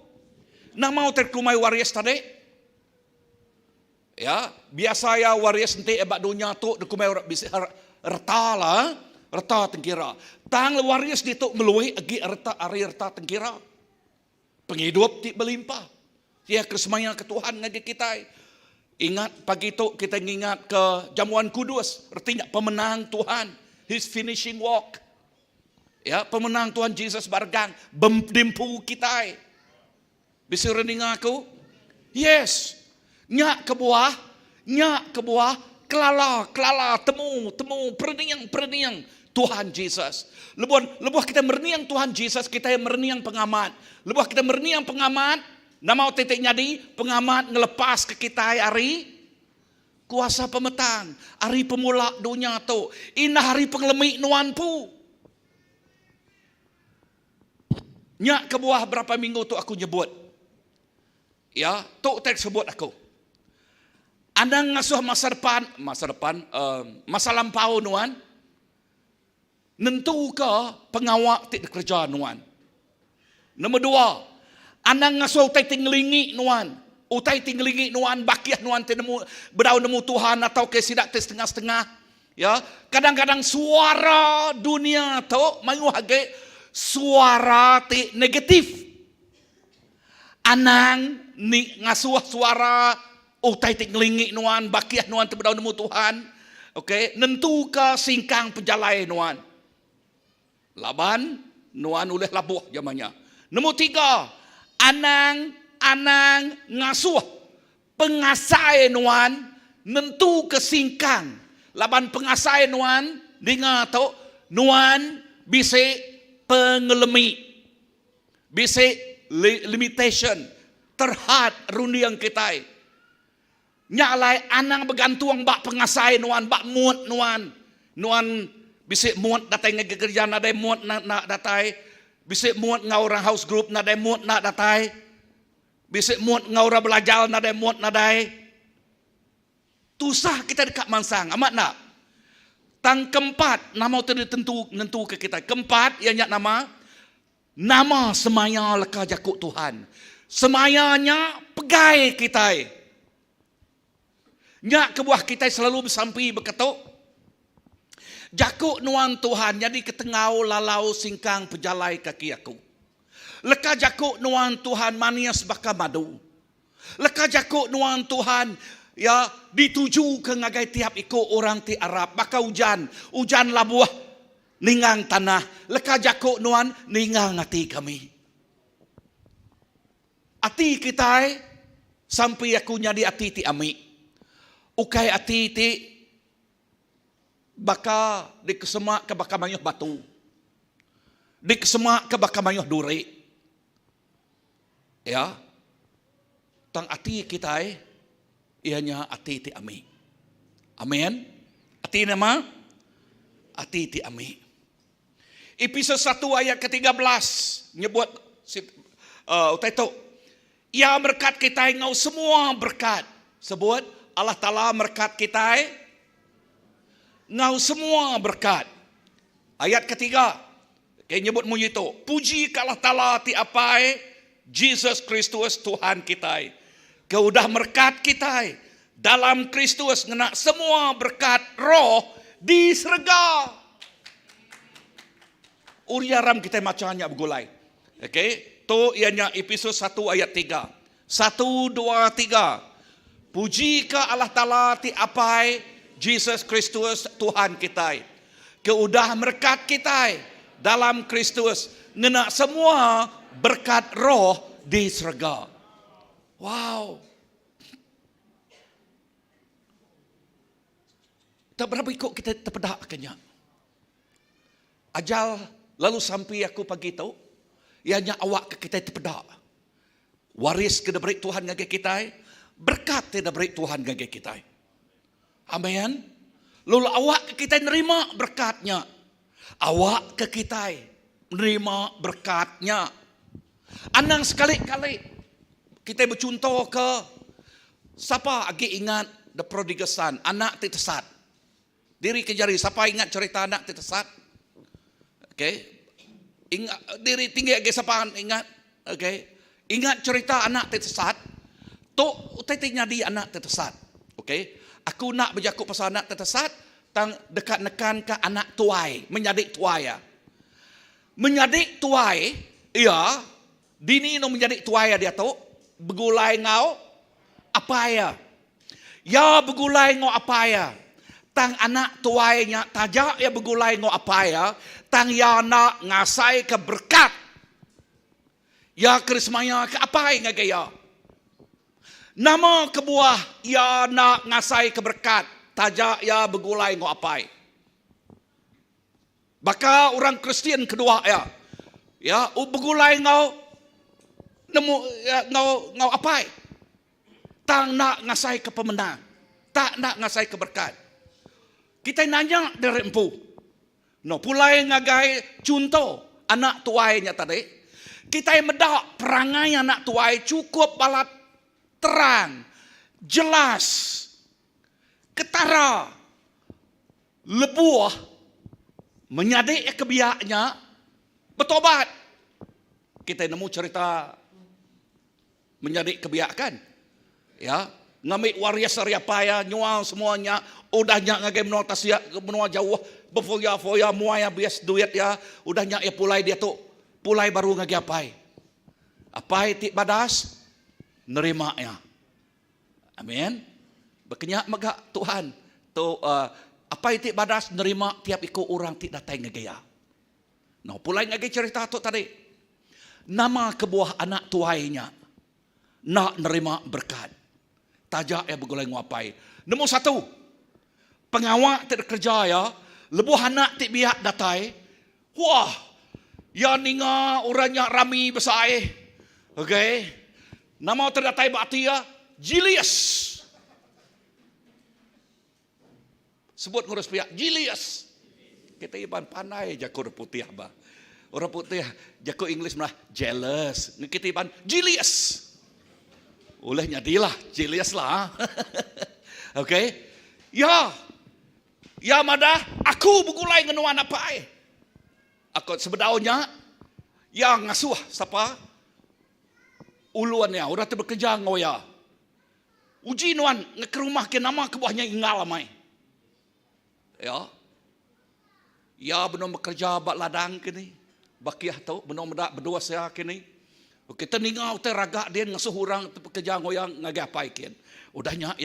Nama utai kumai waris tadi? Ya, biasa ya waris nanti ebak dunia tu dekumai bisa reta lah, reta tengkira. Tang waris di tu meluai agi reta ari reta tengkira. Penghidup ti berlimpah. Ya kesemaya ke Tuhan ngagi kita. Ingat pagi tu kita ingat ke jamuan kudus, artinya pemenang Tuhan, his finishing walk. Ya, pemenang Tuhan Yesus bargang bemdimpu kita. Bisa rening aku? Yes. Nyak ke buah, kelala, temu, perniang Tuhan Yesus. Lebuh kita merniang Tuhan Yesus, kita merniang pengamat. Lebuh kita merniang pengamat, nama titik nyadi, pengamat ngelepas ke kita hari kuasa pemetang, hari pemula dunia tu. Ina hari pengelemi nuan pu. Nyak ke buah berapa minggu tu aku nyebut. Ya, tu tak sebut aku. Anang ngasuh masa depan, masa lampau nuan, nentu ke pengawak tidak kerja nuan. Nombor dua, anang ngasuh utai tinggelingi nuan, bakiah nuan tenemu berau nemu Tuhan atau ke sidak te setengah-setengah. Ya, kadang-kadang suara dunia tu mayu hage suara te negatif. Anang ni ngasuh suara utai tinggelingi nuan, bakiah nuan terbedau nemu Tuhan. Okey, nentu ke singkang penjalai nuan. Laban nuan oleh labuh zamannya. Nombor tiga, anang ngasuh pengasai nuan, nentu ke singkang. Laban pengasai nuan, dengar tu nuan bisa pengelemi, bisa limitation terhad rundiang kita. Nyalai anang bergantung bak pengasai nuan, bak muat nuan bisik muat datai ngagi kerja nadai muat nak datai, bisik muat ngau orang house group nadai muat nak datai, bisik muat ngau orang belajar nadai muat nadai. Tusah kita dekat mansang, amat nak. Tang keempat nama tentu ke kita. Keempat ianya nama semaya leka jakuk Tuhan. Semayanya pegai kita. Nyak ke buah kita selalu bersampi berketuk. Jakuk nuan Tuhan, jadi ketengau lalau singkang pejalai kaki aku. Leka jakuk nuan Tuhan, manias baka madu. Leka jakuk nuan Tuhan, ya dituju ke ngagai tiap iko orang ti Arab. Baka hujan labuah, ningang tanah. Leka jakuk nuan, ningang hati kami. Ati kita sampai aku nyadi ati ti ami. Ukai ati ti baka dikesemak ke baka mayuh batu. Dikesemak ke baka mayuh duri. Ya. Tang ati kita ianya ati ti ami. Amen. Ati nama ati ti ami. Efesus 1 ayat ke-13 nyebut utai tu. Ia berkat kita ngau semua berkat. Sebut Allah Ta'ala berkat kita ngau semua berkat. Ayat ketiga. Kaya nyebut mu itu. Puji ke Allah Ta'ala ti apai Jesus Kristus Tuhan kita. Kau dah berkat kita dalam Kristus ngena semua berkat roh di surga. Uriaram kita macamnya begulai. Okey. Tu ianya Efesus 1 ayat 3. 1, 2, 3. Puji ke Allah Ta'ala ti apai Jesus Kristus Tuhan kita. Keudah berkat kita dalam Kristus. Ngena semua berkat roh di surga. Wow. Tak berapa ikut kita terpedakkannya. Ajal lalu sampai aku pagi tu. Ianya awak ke kita terpedak. Waris ke diberi Tuhan ngagi kita. Berkat ke diberi Tuhan ngagi kita. Amin. Lalu awak ke kita nerima berkatnya. Awak ke kita nerima berkatnya. Anang sekali-kali kita bercontoh ke siapa agi ingat the prodigal son, anak titesat. Diri kejari siapa ingat cerita anak titesat? Okey. Ingat diri tinggi agi siapa ingat? Okey. Ingat cerita anak tersesat? Tu utai nyadi anak tersesat. Okey. Aku nak berjakuk pasal anak tersesat tang dekat nekan ke anak tuai, menjadi tuai ya. Menjadi tuai, ya. Dini no menjadi tuai dia tu begulai ngau apa ya? Ya begulai ngau apa ya? Tang anak tuainya tajak ya begulai ngau apa ya? Tang ya nak ngasai ke berkat. Ya kerismaya ke apa yang ngagaya. Nama kebuah ya nak ngasai ke berkat. Tajak ya begulai ngau apa. Baka orang Kristian kedua ya. Ya begulai ngau nemu ya, ngau apa. Tang nak ngasai ke pemenang. Tak nak ngasai ke berkat. Kita nanya dari empu. No, pulai ngagai contoh anak tuainya tadi. Kita medak perangai anak tuai cukup balat terang, jelas, ketara, lebuah, menyadik kebiaknya, bertobat. Kita nemu cerita menyadik kebiakan. Ya, ngambil waria seriapaya, nyual semuanya, udahnya ngagai menua tasya, menua jauh, berfoya-foya, muaya bias duit ya, udahnya ya pulai dia tu, pulai baru ngagi apai. Apai ti badas, nerima ya. Amin. Berkenyak megak Tuhan. Tu apai ti badas nerima tiap ikut orang ti datang ngagaya. No, pulai ngagi cerita tu tadi. Nama kebuah anak tuainya nak nerima berkat. Tajak ya begulai nguapai. Nombor 1. Pengawak tidak kerja ya. Lebuh anak tik biak datai. Wah. Ya ninga orangnya rami besar. Okey. Nama terdatai bakti ya. Julius. Sebut ngurus pihak. Julius. Kita iban pandai jago orang putih abah. Orang putih jago English malah jealous. Kita iban Julius. Olehnya dilah, Julius lah. Okey. Ya. Ya madah, aku begulai ngenuan apa aku sebedaunya yang ngasuh siapa? Uluannya, orang tu bekerja ngoya. Uji nuan ke rumah ke nama kebuahnya ingal amai. Ya. Ya benar bekerja bak ladang kini. Bakiah tu benar mendak berdua saya kini. Okey teningau teragak dia ngasuh orang kerja ngoyang ngagi apa ikin. Udahnya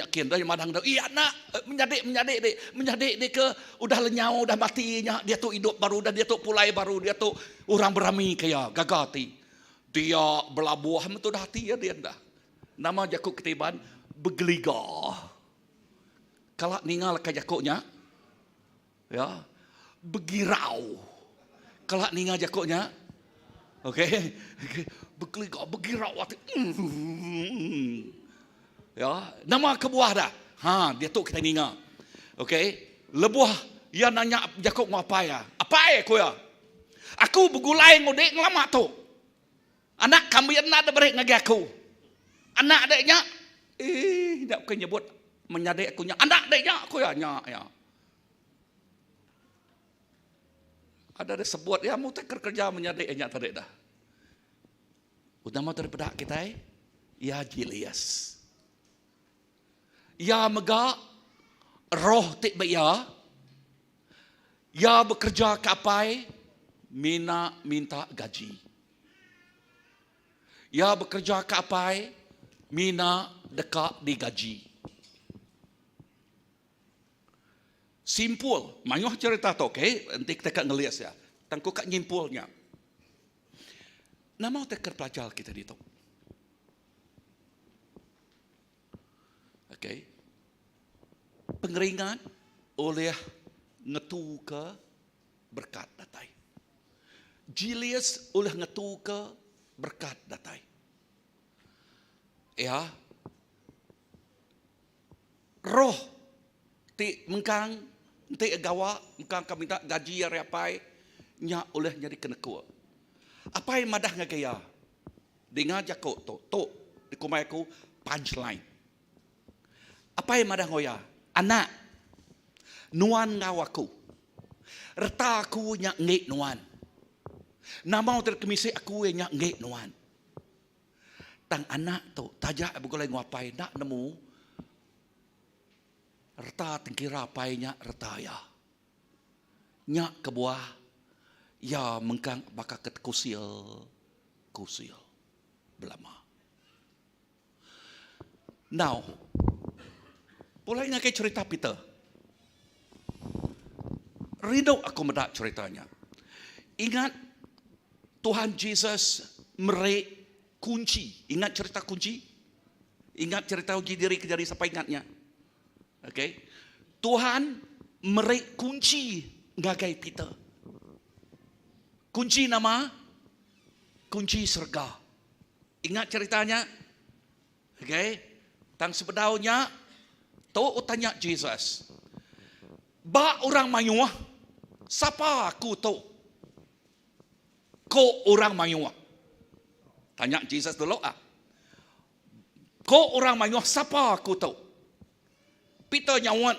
kian dah madang dah. Iya nak menyadik dia ke udah lenyau udah matinya dia tu hidup baru dan dia tu pulai baru dia tu orang berami kaya gagati. Dia belabuah itu dah hati ya dia dah. Nama jakuk ketiban bergeligah. Kalau ningal ke jakuknya ya begirau. Kalau ningal jakuknya okey bergeligah begirau hati. Ya, nama kebuah dah. Dia tu kita ningal. Okey, lebuah ia nanya jakuk mau apa ya? Apa ko ya? Aku begulai ngode ngelama tu. Anak kami ada berik ngagi aku. Anak adiknya tidak ke nyebut menyadik aku nya. Anak adiknya aku ya ya. Ada disebut ya mau kerja menyadiknya tadi dah. Utama daripada kita ya Julius. Ya mega roh tik ya. Ya bekerja kapai minta gaji. Ya bekerja kapai mina dekat digaji. Simpul, mayuh cerita tu, okey? Nanti kita akan ngelias ya. Tangku kat nyimpulnya. Nama teker pelajar kita di tu. Okey. Pengeringan oleh ngetu ke berkat datai. Julius oleh ngetu ke berkat datai. Ya. Roh ti mengkang ti gawa mengkang kami tak gaji ya repai nya oleh nyari kena kuat. Apa yang madah ngagaya? Dengar jakok tu di kumai aku punchline. Apa yang madah ngoya? Anak nuan ngawaku. Reta aku nya ngek nuan. Namau terkemisi aku nya ngek nuan. Tang anak tu tajak begolai ngapai nak nemu reta tengkira painya retaya. Nya kebuah ya mengkang bakal ket kusil belama. Now pulai ngakai cerita Peter. Rindu aku mendak ceritanya. Ingat Tuhan Yesus merek kunci. Ingat cerita kunci? Ingat cerita uji diri ke jari siapa ingatnya? Okey. Tuhan merek kunci ngagai Peter. Kunci nama? Kunci surga. Ingat ceritanya? Okey. Tang sebedaunya tu tanya Jesus. Ba orang mayuah. Siapa aku tu? Ko orang mayuah. Tanya Jesus dulu ah. Ko orang mayuah siapa aku tu? Peter nyawat.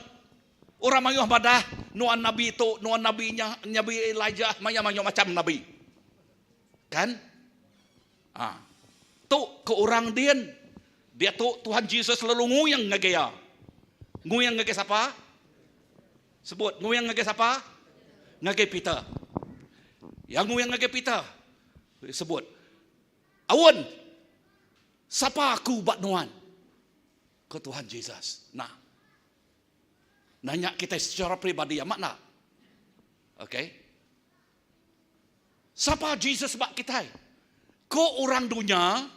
Orang mayuah badah nuan nabi tu, nuan nabinya, Nabi Elijah, mayuah macam nabi. Kan? Tu ke orang dia tu Tuhan Yesus lalu nguyang ngagaya. Nguyang ngagay siapa? Sebut, nguyang ngagay siapa? Ngagay Peter. Yang nguyang ngagay Peter. Sebut. Awan. Siapa aku buat nuan? Ke Tuhan Yesus. Nah. Nanya kita secara pribadi ya makna. Okey. Siapa Jesus buat kita? Ko orang dunia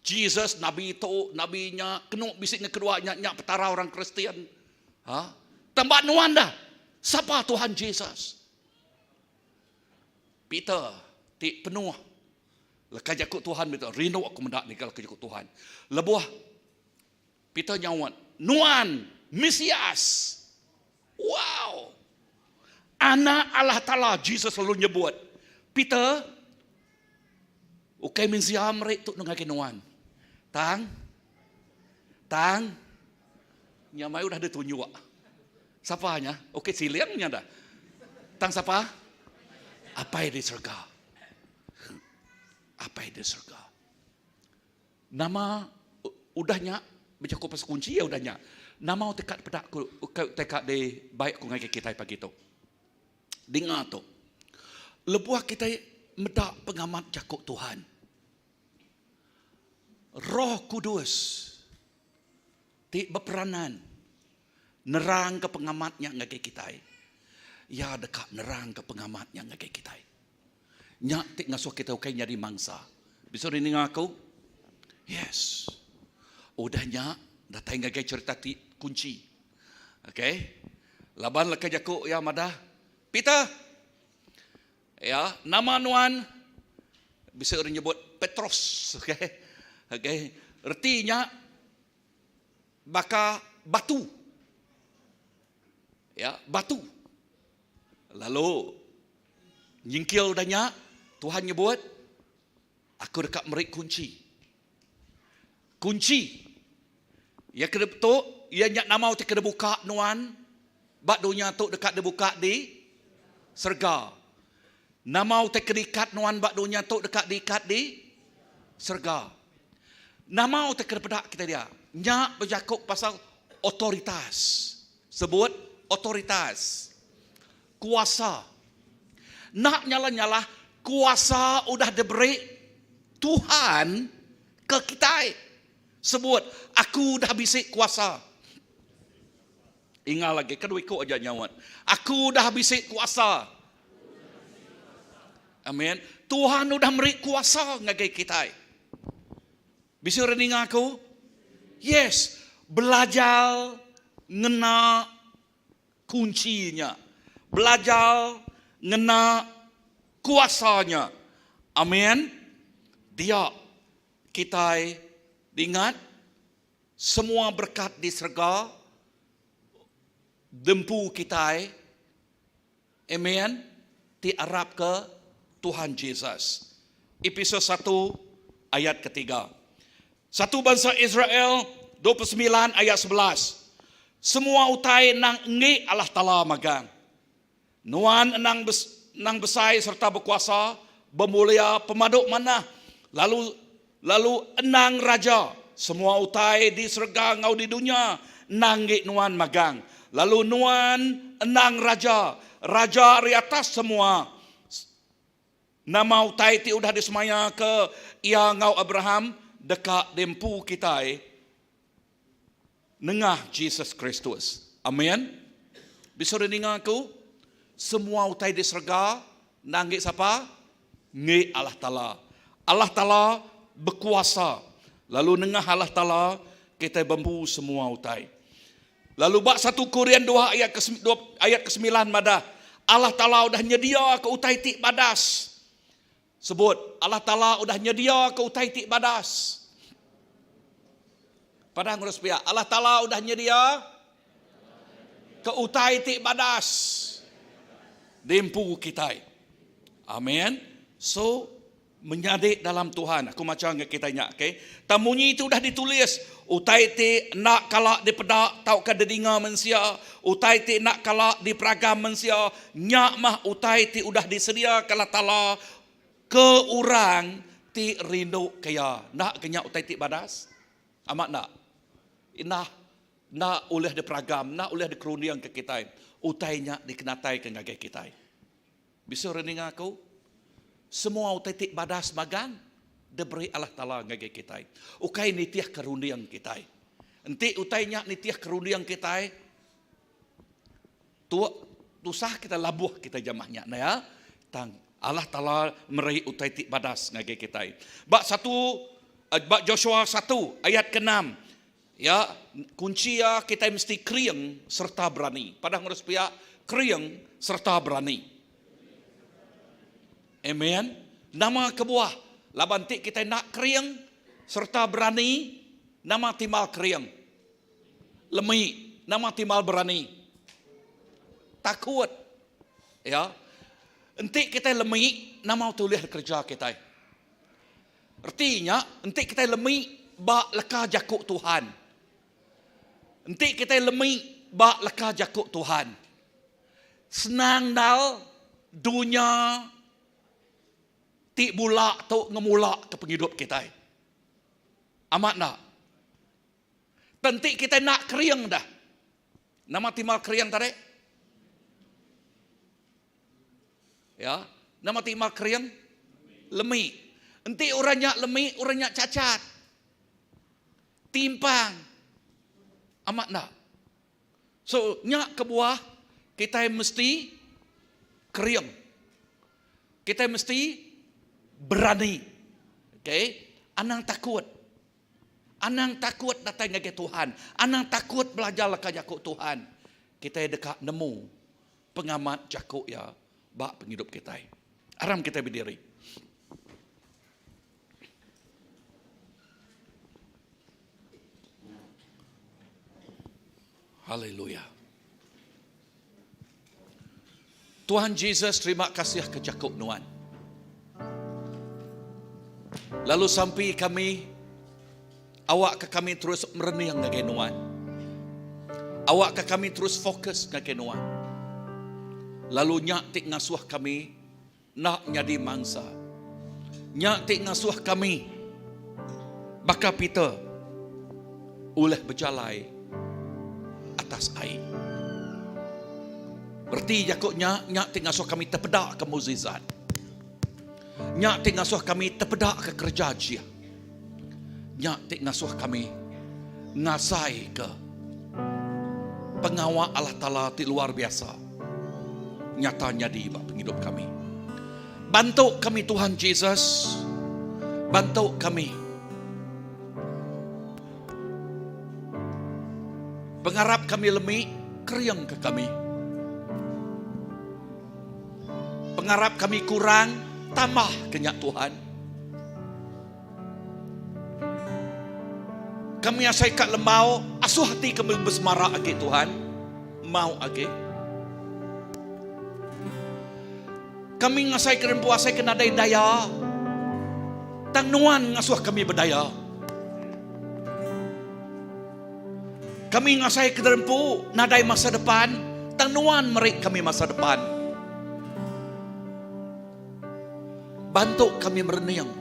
Jesus, Nabi itu, Nabinya, kena bisiknya keduanya, nyak petara orang Kristian. Tambah nuan dah. Siapa Tuhan Jesus? Peter, ti penuh. Lekas jakut Tuhan, Peter. Rindu aku mendak ni kalau kejakut Tuhan. Lebuah, Peter nyawat. Nuan, Mesias. Wow. Anak Allah Ta'ala, Jesus selalu nyebut. Peter, okay menziam rek tu nungakin nuan. Tang, nyamai udah ada tunjuk. Siapanya? Okey siliannya dah. Tang siapa? Apa yang di surga? Apa yang di surga? Nama udahnya baca kupas kunci ya udahnya. Nama tekat pada aku tekat di baik aku ngaji kita pagi tu. Dengar tu. Lebuah kita medak pengamat jakuk Tuhan. Roh Kudus ti berperanan nerang ke pengamatnya ngagai kita. Ya dekat nerang ke pengamatnya ngagai kita. Nyak ti ngasuh kita ukai nyari mangsa. Bisa rini ngaku? Yes. Udahnya datang ngagai cerita ti kunci. Okay? Laban leka jakuk ya madah. Peter. Ya, nama nuan bisa orang nyebut Petros. Okay? Okay. Artinya baka batu. Ya, batu. Lalu nyingkil danya Tuhan nyebut aku dekat merik kunci. Kunci. Ya kena betul, ia nyak nama tu kena buka nuan. Bak dunia tu dekat dibuka di serga. Nama tu kena ikat nuan bak dunia tu dekat diikat di serga. Nama tu kena pedak kita dia. Nyak berjakuk pasal otoritas. Sebut otoritas. Kuasa. Nak nyala-nyala kuasa udah diberi Tuhan ke kita. Sebut aku dah bisik kuasa. Ingat lagi, kedua ikut aja nyawat. Aku dah bisik kuasa. Amin. Tuhan udah beri kuasa ngagai kita. Bisa rening aku? Yes. Belajar ngena kuncinya. Belajar ngena kuasanya. Amin. Dia kita ingat semua berkat di surga dempu kita. Amin. Diarap ke Tuhan Yesus. Efesus 1 ayat ketiga. Satu bangsa Israel 29 ayat 11. Semua utai nang ngi Allah Ta'ala magang. Nuan nang besai serta berkuasa, bermulia pemaduk mana. Lalu enang raja. Semua utai di surga ngau di dunia nang ngi nuan magang. Lalu nuan enang raja. Raja di atas semua. Nama utai ti udah disemaya ke ia ngau Abraham dekat dempu kita nengah Jesus Kristus. Amin. Bisa dengar aku? Semua utai di surga nanggit siapa? Ngi Allah Ta'ala. Allah Ta'ala berkuasa. Lalu nengah Allah Ta'ala kita bambu semua utai. Lalu bak 1 Korintus 2 ayat ke-9 madah. Allah Ta'ala udah nyedia ke utai tik badas. Sebut, Allah Ta'ala udah nyedia ke utai tik badas. Padahal ngurus pihak. Allah Ta'ala udah nyedia ke utai tik badas. Dempu kita. Amin. So, menyadik dalam Tuhan. Aku macam kita nyak. Okay? Tamunyi itu dah ditulis. Utai tik nak kalak di pedak. Tau ka dedinga mensia. Utai tik nak kalak di peragam mensia. Nyak mah utai tik udah disedia ke Allah Ta'ala. Ke orang ti rindu kaya. Nak kenyak utai ti badas? Amat nak? Nak oleh di peragam. Nak oleh di keruniang ke kita. Utainya dikenatai ke ngagai kita. Bisa rening aku? Semua utai ti badas magang. Diberi Allah Ta'ala ngagai kita. Ukai nitiah keruniang kita. Nanti utainya nitiah keruniang kita. Tu sah kita labuh kita jamahnya. Nah ya. Allah Ta'ala meraih utai tik badas ngagai kita. Bak Joshua 1 ayat ke-6. Ya, kunci ya kita mesti kriang serta berani. Padahal ngurus pihak kriang serta berani. Amen. Nama kebuah. Laban tik kita nak kriang serta berani. Nama timal kriang. Lemih. Nama timal berani. Takut. Ya. Entik kita lemih, nama tulis kerja kita. Artinya, entik kita lemih, bak leka jakuk Tuhan. Entik kita lemih, bak leka jakuk Tuhan. Senang dal, dunia, tik bulak tu ngemulak ke penghidup kita. Amat nak. Tentik kita nak kriang dah. Nama timal kriang tadi. Ya, nama timal kriang lemik. Enti orangnya lemik, orangnya cacat. Timpang. Amat nak. So, nyak ke buah, kita mesti kriang. Kita mesti berani. Okay? Anang takut. Anang takut datang ke Tuhan. Anang takut belajar ke jakuk Tuhan. Kita dekat nemu pengamat jakuk ya bak penghidup kita. Aram kita berdiri. Haleluya. Tuhan Yesus, terima kasih ke jakuk Nuan. Lalu sampai kami, awak ke kami terus merenung dengan Nuan. Awak ke kami terus fokus dengan Nuan. Lalu nyak tik ngasuh kami, nak jadi mangsa. Nyak tik ngasuh kami, baka Peter, oleh berjalai atas air. Berarti jakuknya nyak tik ngasuh kami terpedak ke mukjizat. Nyak tik ngasuh kami terpedak ke kerja dia. Nyak tik ngasuh kami ngasai ke pengawal Allah Ta'ala ti luar biasa. Nyatanya di penghidup kami. Bantu kami Tuhan Yesus. Bantu kami. Pengharap kami lemik, kriang ke kami. Pengharap kami kurang, tambah kenyak Tuhan. Kami asai kat lembau, asuh hati kami bersemara agi Tuhan. Mau agi. Kami ngasai kerem puasai kena daya. Tang nuan ngasuh kami berdaya. Kami ngasai kederempu nadai masa depan, tang nuan merik kami masa depan. Bantu kami merenung,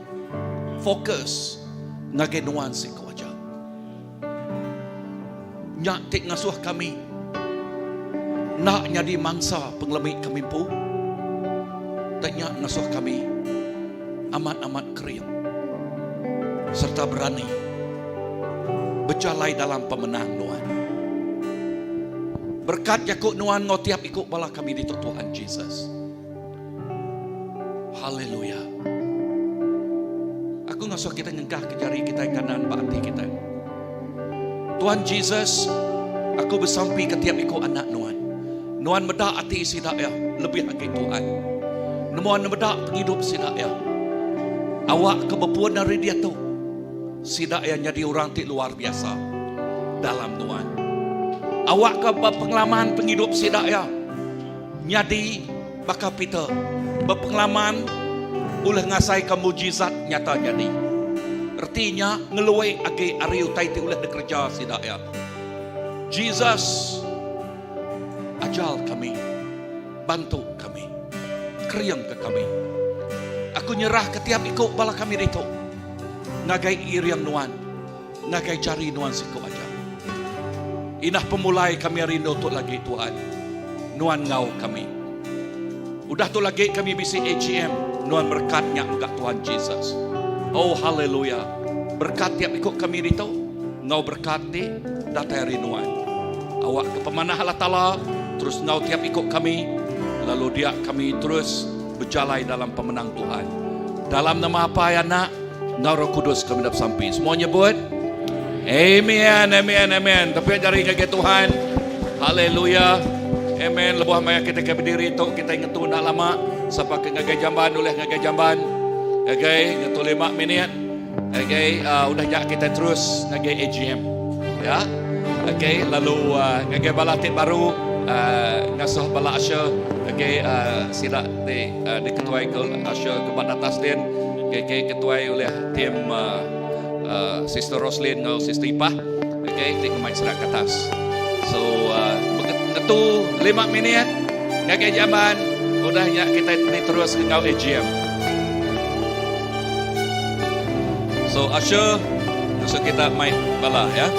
fokus ngagai nuan si kuaja. Nyak tik ngasuh kami, nak jadi mangsa penglemik kami pu, tak nyak ngasuh kami amat-amat kriang serta berani berjalai dalam pemenang Nuan. Berkat jakuk Nuan ngau tiap ikut bala kami di Tuhan Yesus. Haleluya. Aku ngasuh kita ngengkah ke jari kita kanan bakti kita. Tuhan Yesus, aku bersampi ke tiap ikut anak Nuan. Nuan medak hati sidak ya, lebih lagi Tuhan. Nuan medak penghidup sidak ya. Awak kebepuan dari dia tu. Sidak yang jadi orang ti luar biasa dalam Tuhan. Awak ke pengalaman penghidup sidak ya. Nyadi baka Peter berpengalaman oleh ngasai ke mujizat nyata jadi. Artinya ngeluai agi ari utai ti oleh bekerja sidak ya. Jesus ajal kami, bantu kami, kriang ke kami. Aku nyerah ke tiap ikut bala kami itu. Ngagai iriang Nuan, ngagai cari Nuan siku aja. Inah pemulai kami rindu tu lagi Tuhan. Nuan ngau kami. Udah tu lagi kami bisi AGM. Nuan berkatnya enggak Tuhan Yesus. Oh haleluya. Berkat tiap ikut kami itu. Ngau berkati datari Nuan. Awak ke pemanah Allah Ta'ala. Terus ngau tiap ikut kami. Lalu dia kami terus berjalai dalam pemenang Tuhan. Dalam nama apa ya nak? Ngau Roh Kudus kami dapat sampai. Semua nyebut amen, amen, amen. Tapi dari kaki Tuhan. Haleluya. Amen. Lebuh maya kita berdiri itu kita ingat tu nak lama sampai ke ngagai jamban oleh ngagai jamban. Ngagai ngatu 5 minit. Ngagai udah jak kita terus ngagai AGM. Ya. Ngagai lalu ngagai balatit baru ngasuh bala Asya. Ngagai sila di ketua Asya ke Bandar Tasdin. Okay, ketuai oleh tim Sister Roslyn atau Sister Ipah. Okay, kita main serak ke atas. So, itu 5 minit. Ngagai zaman, udahnya kita terus ke ngau AGM. So, Asya, kita main bala ya.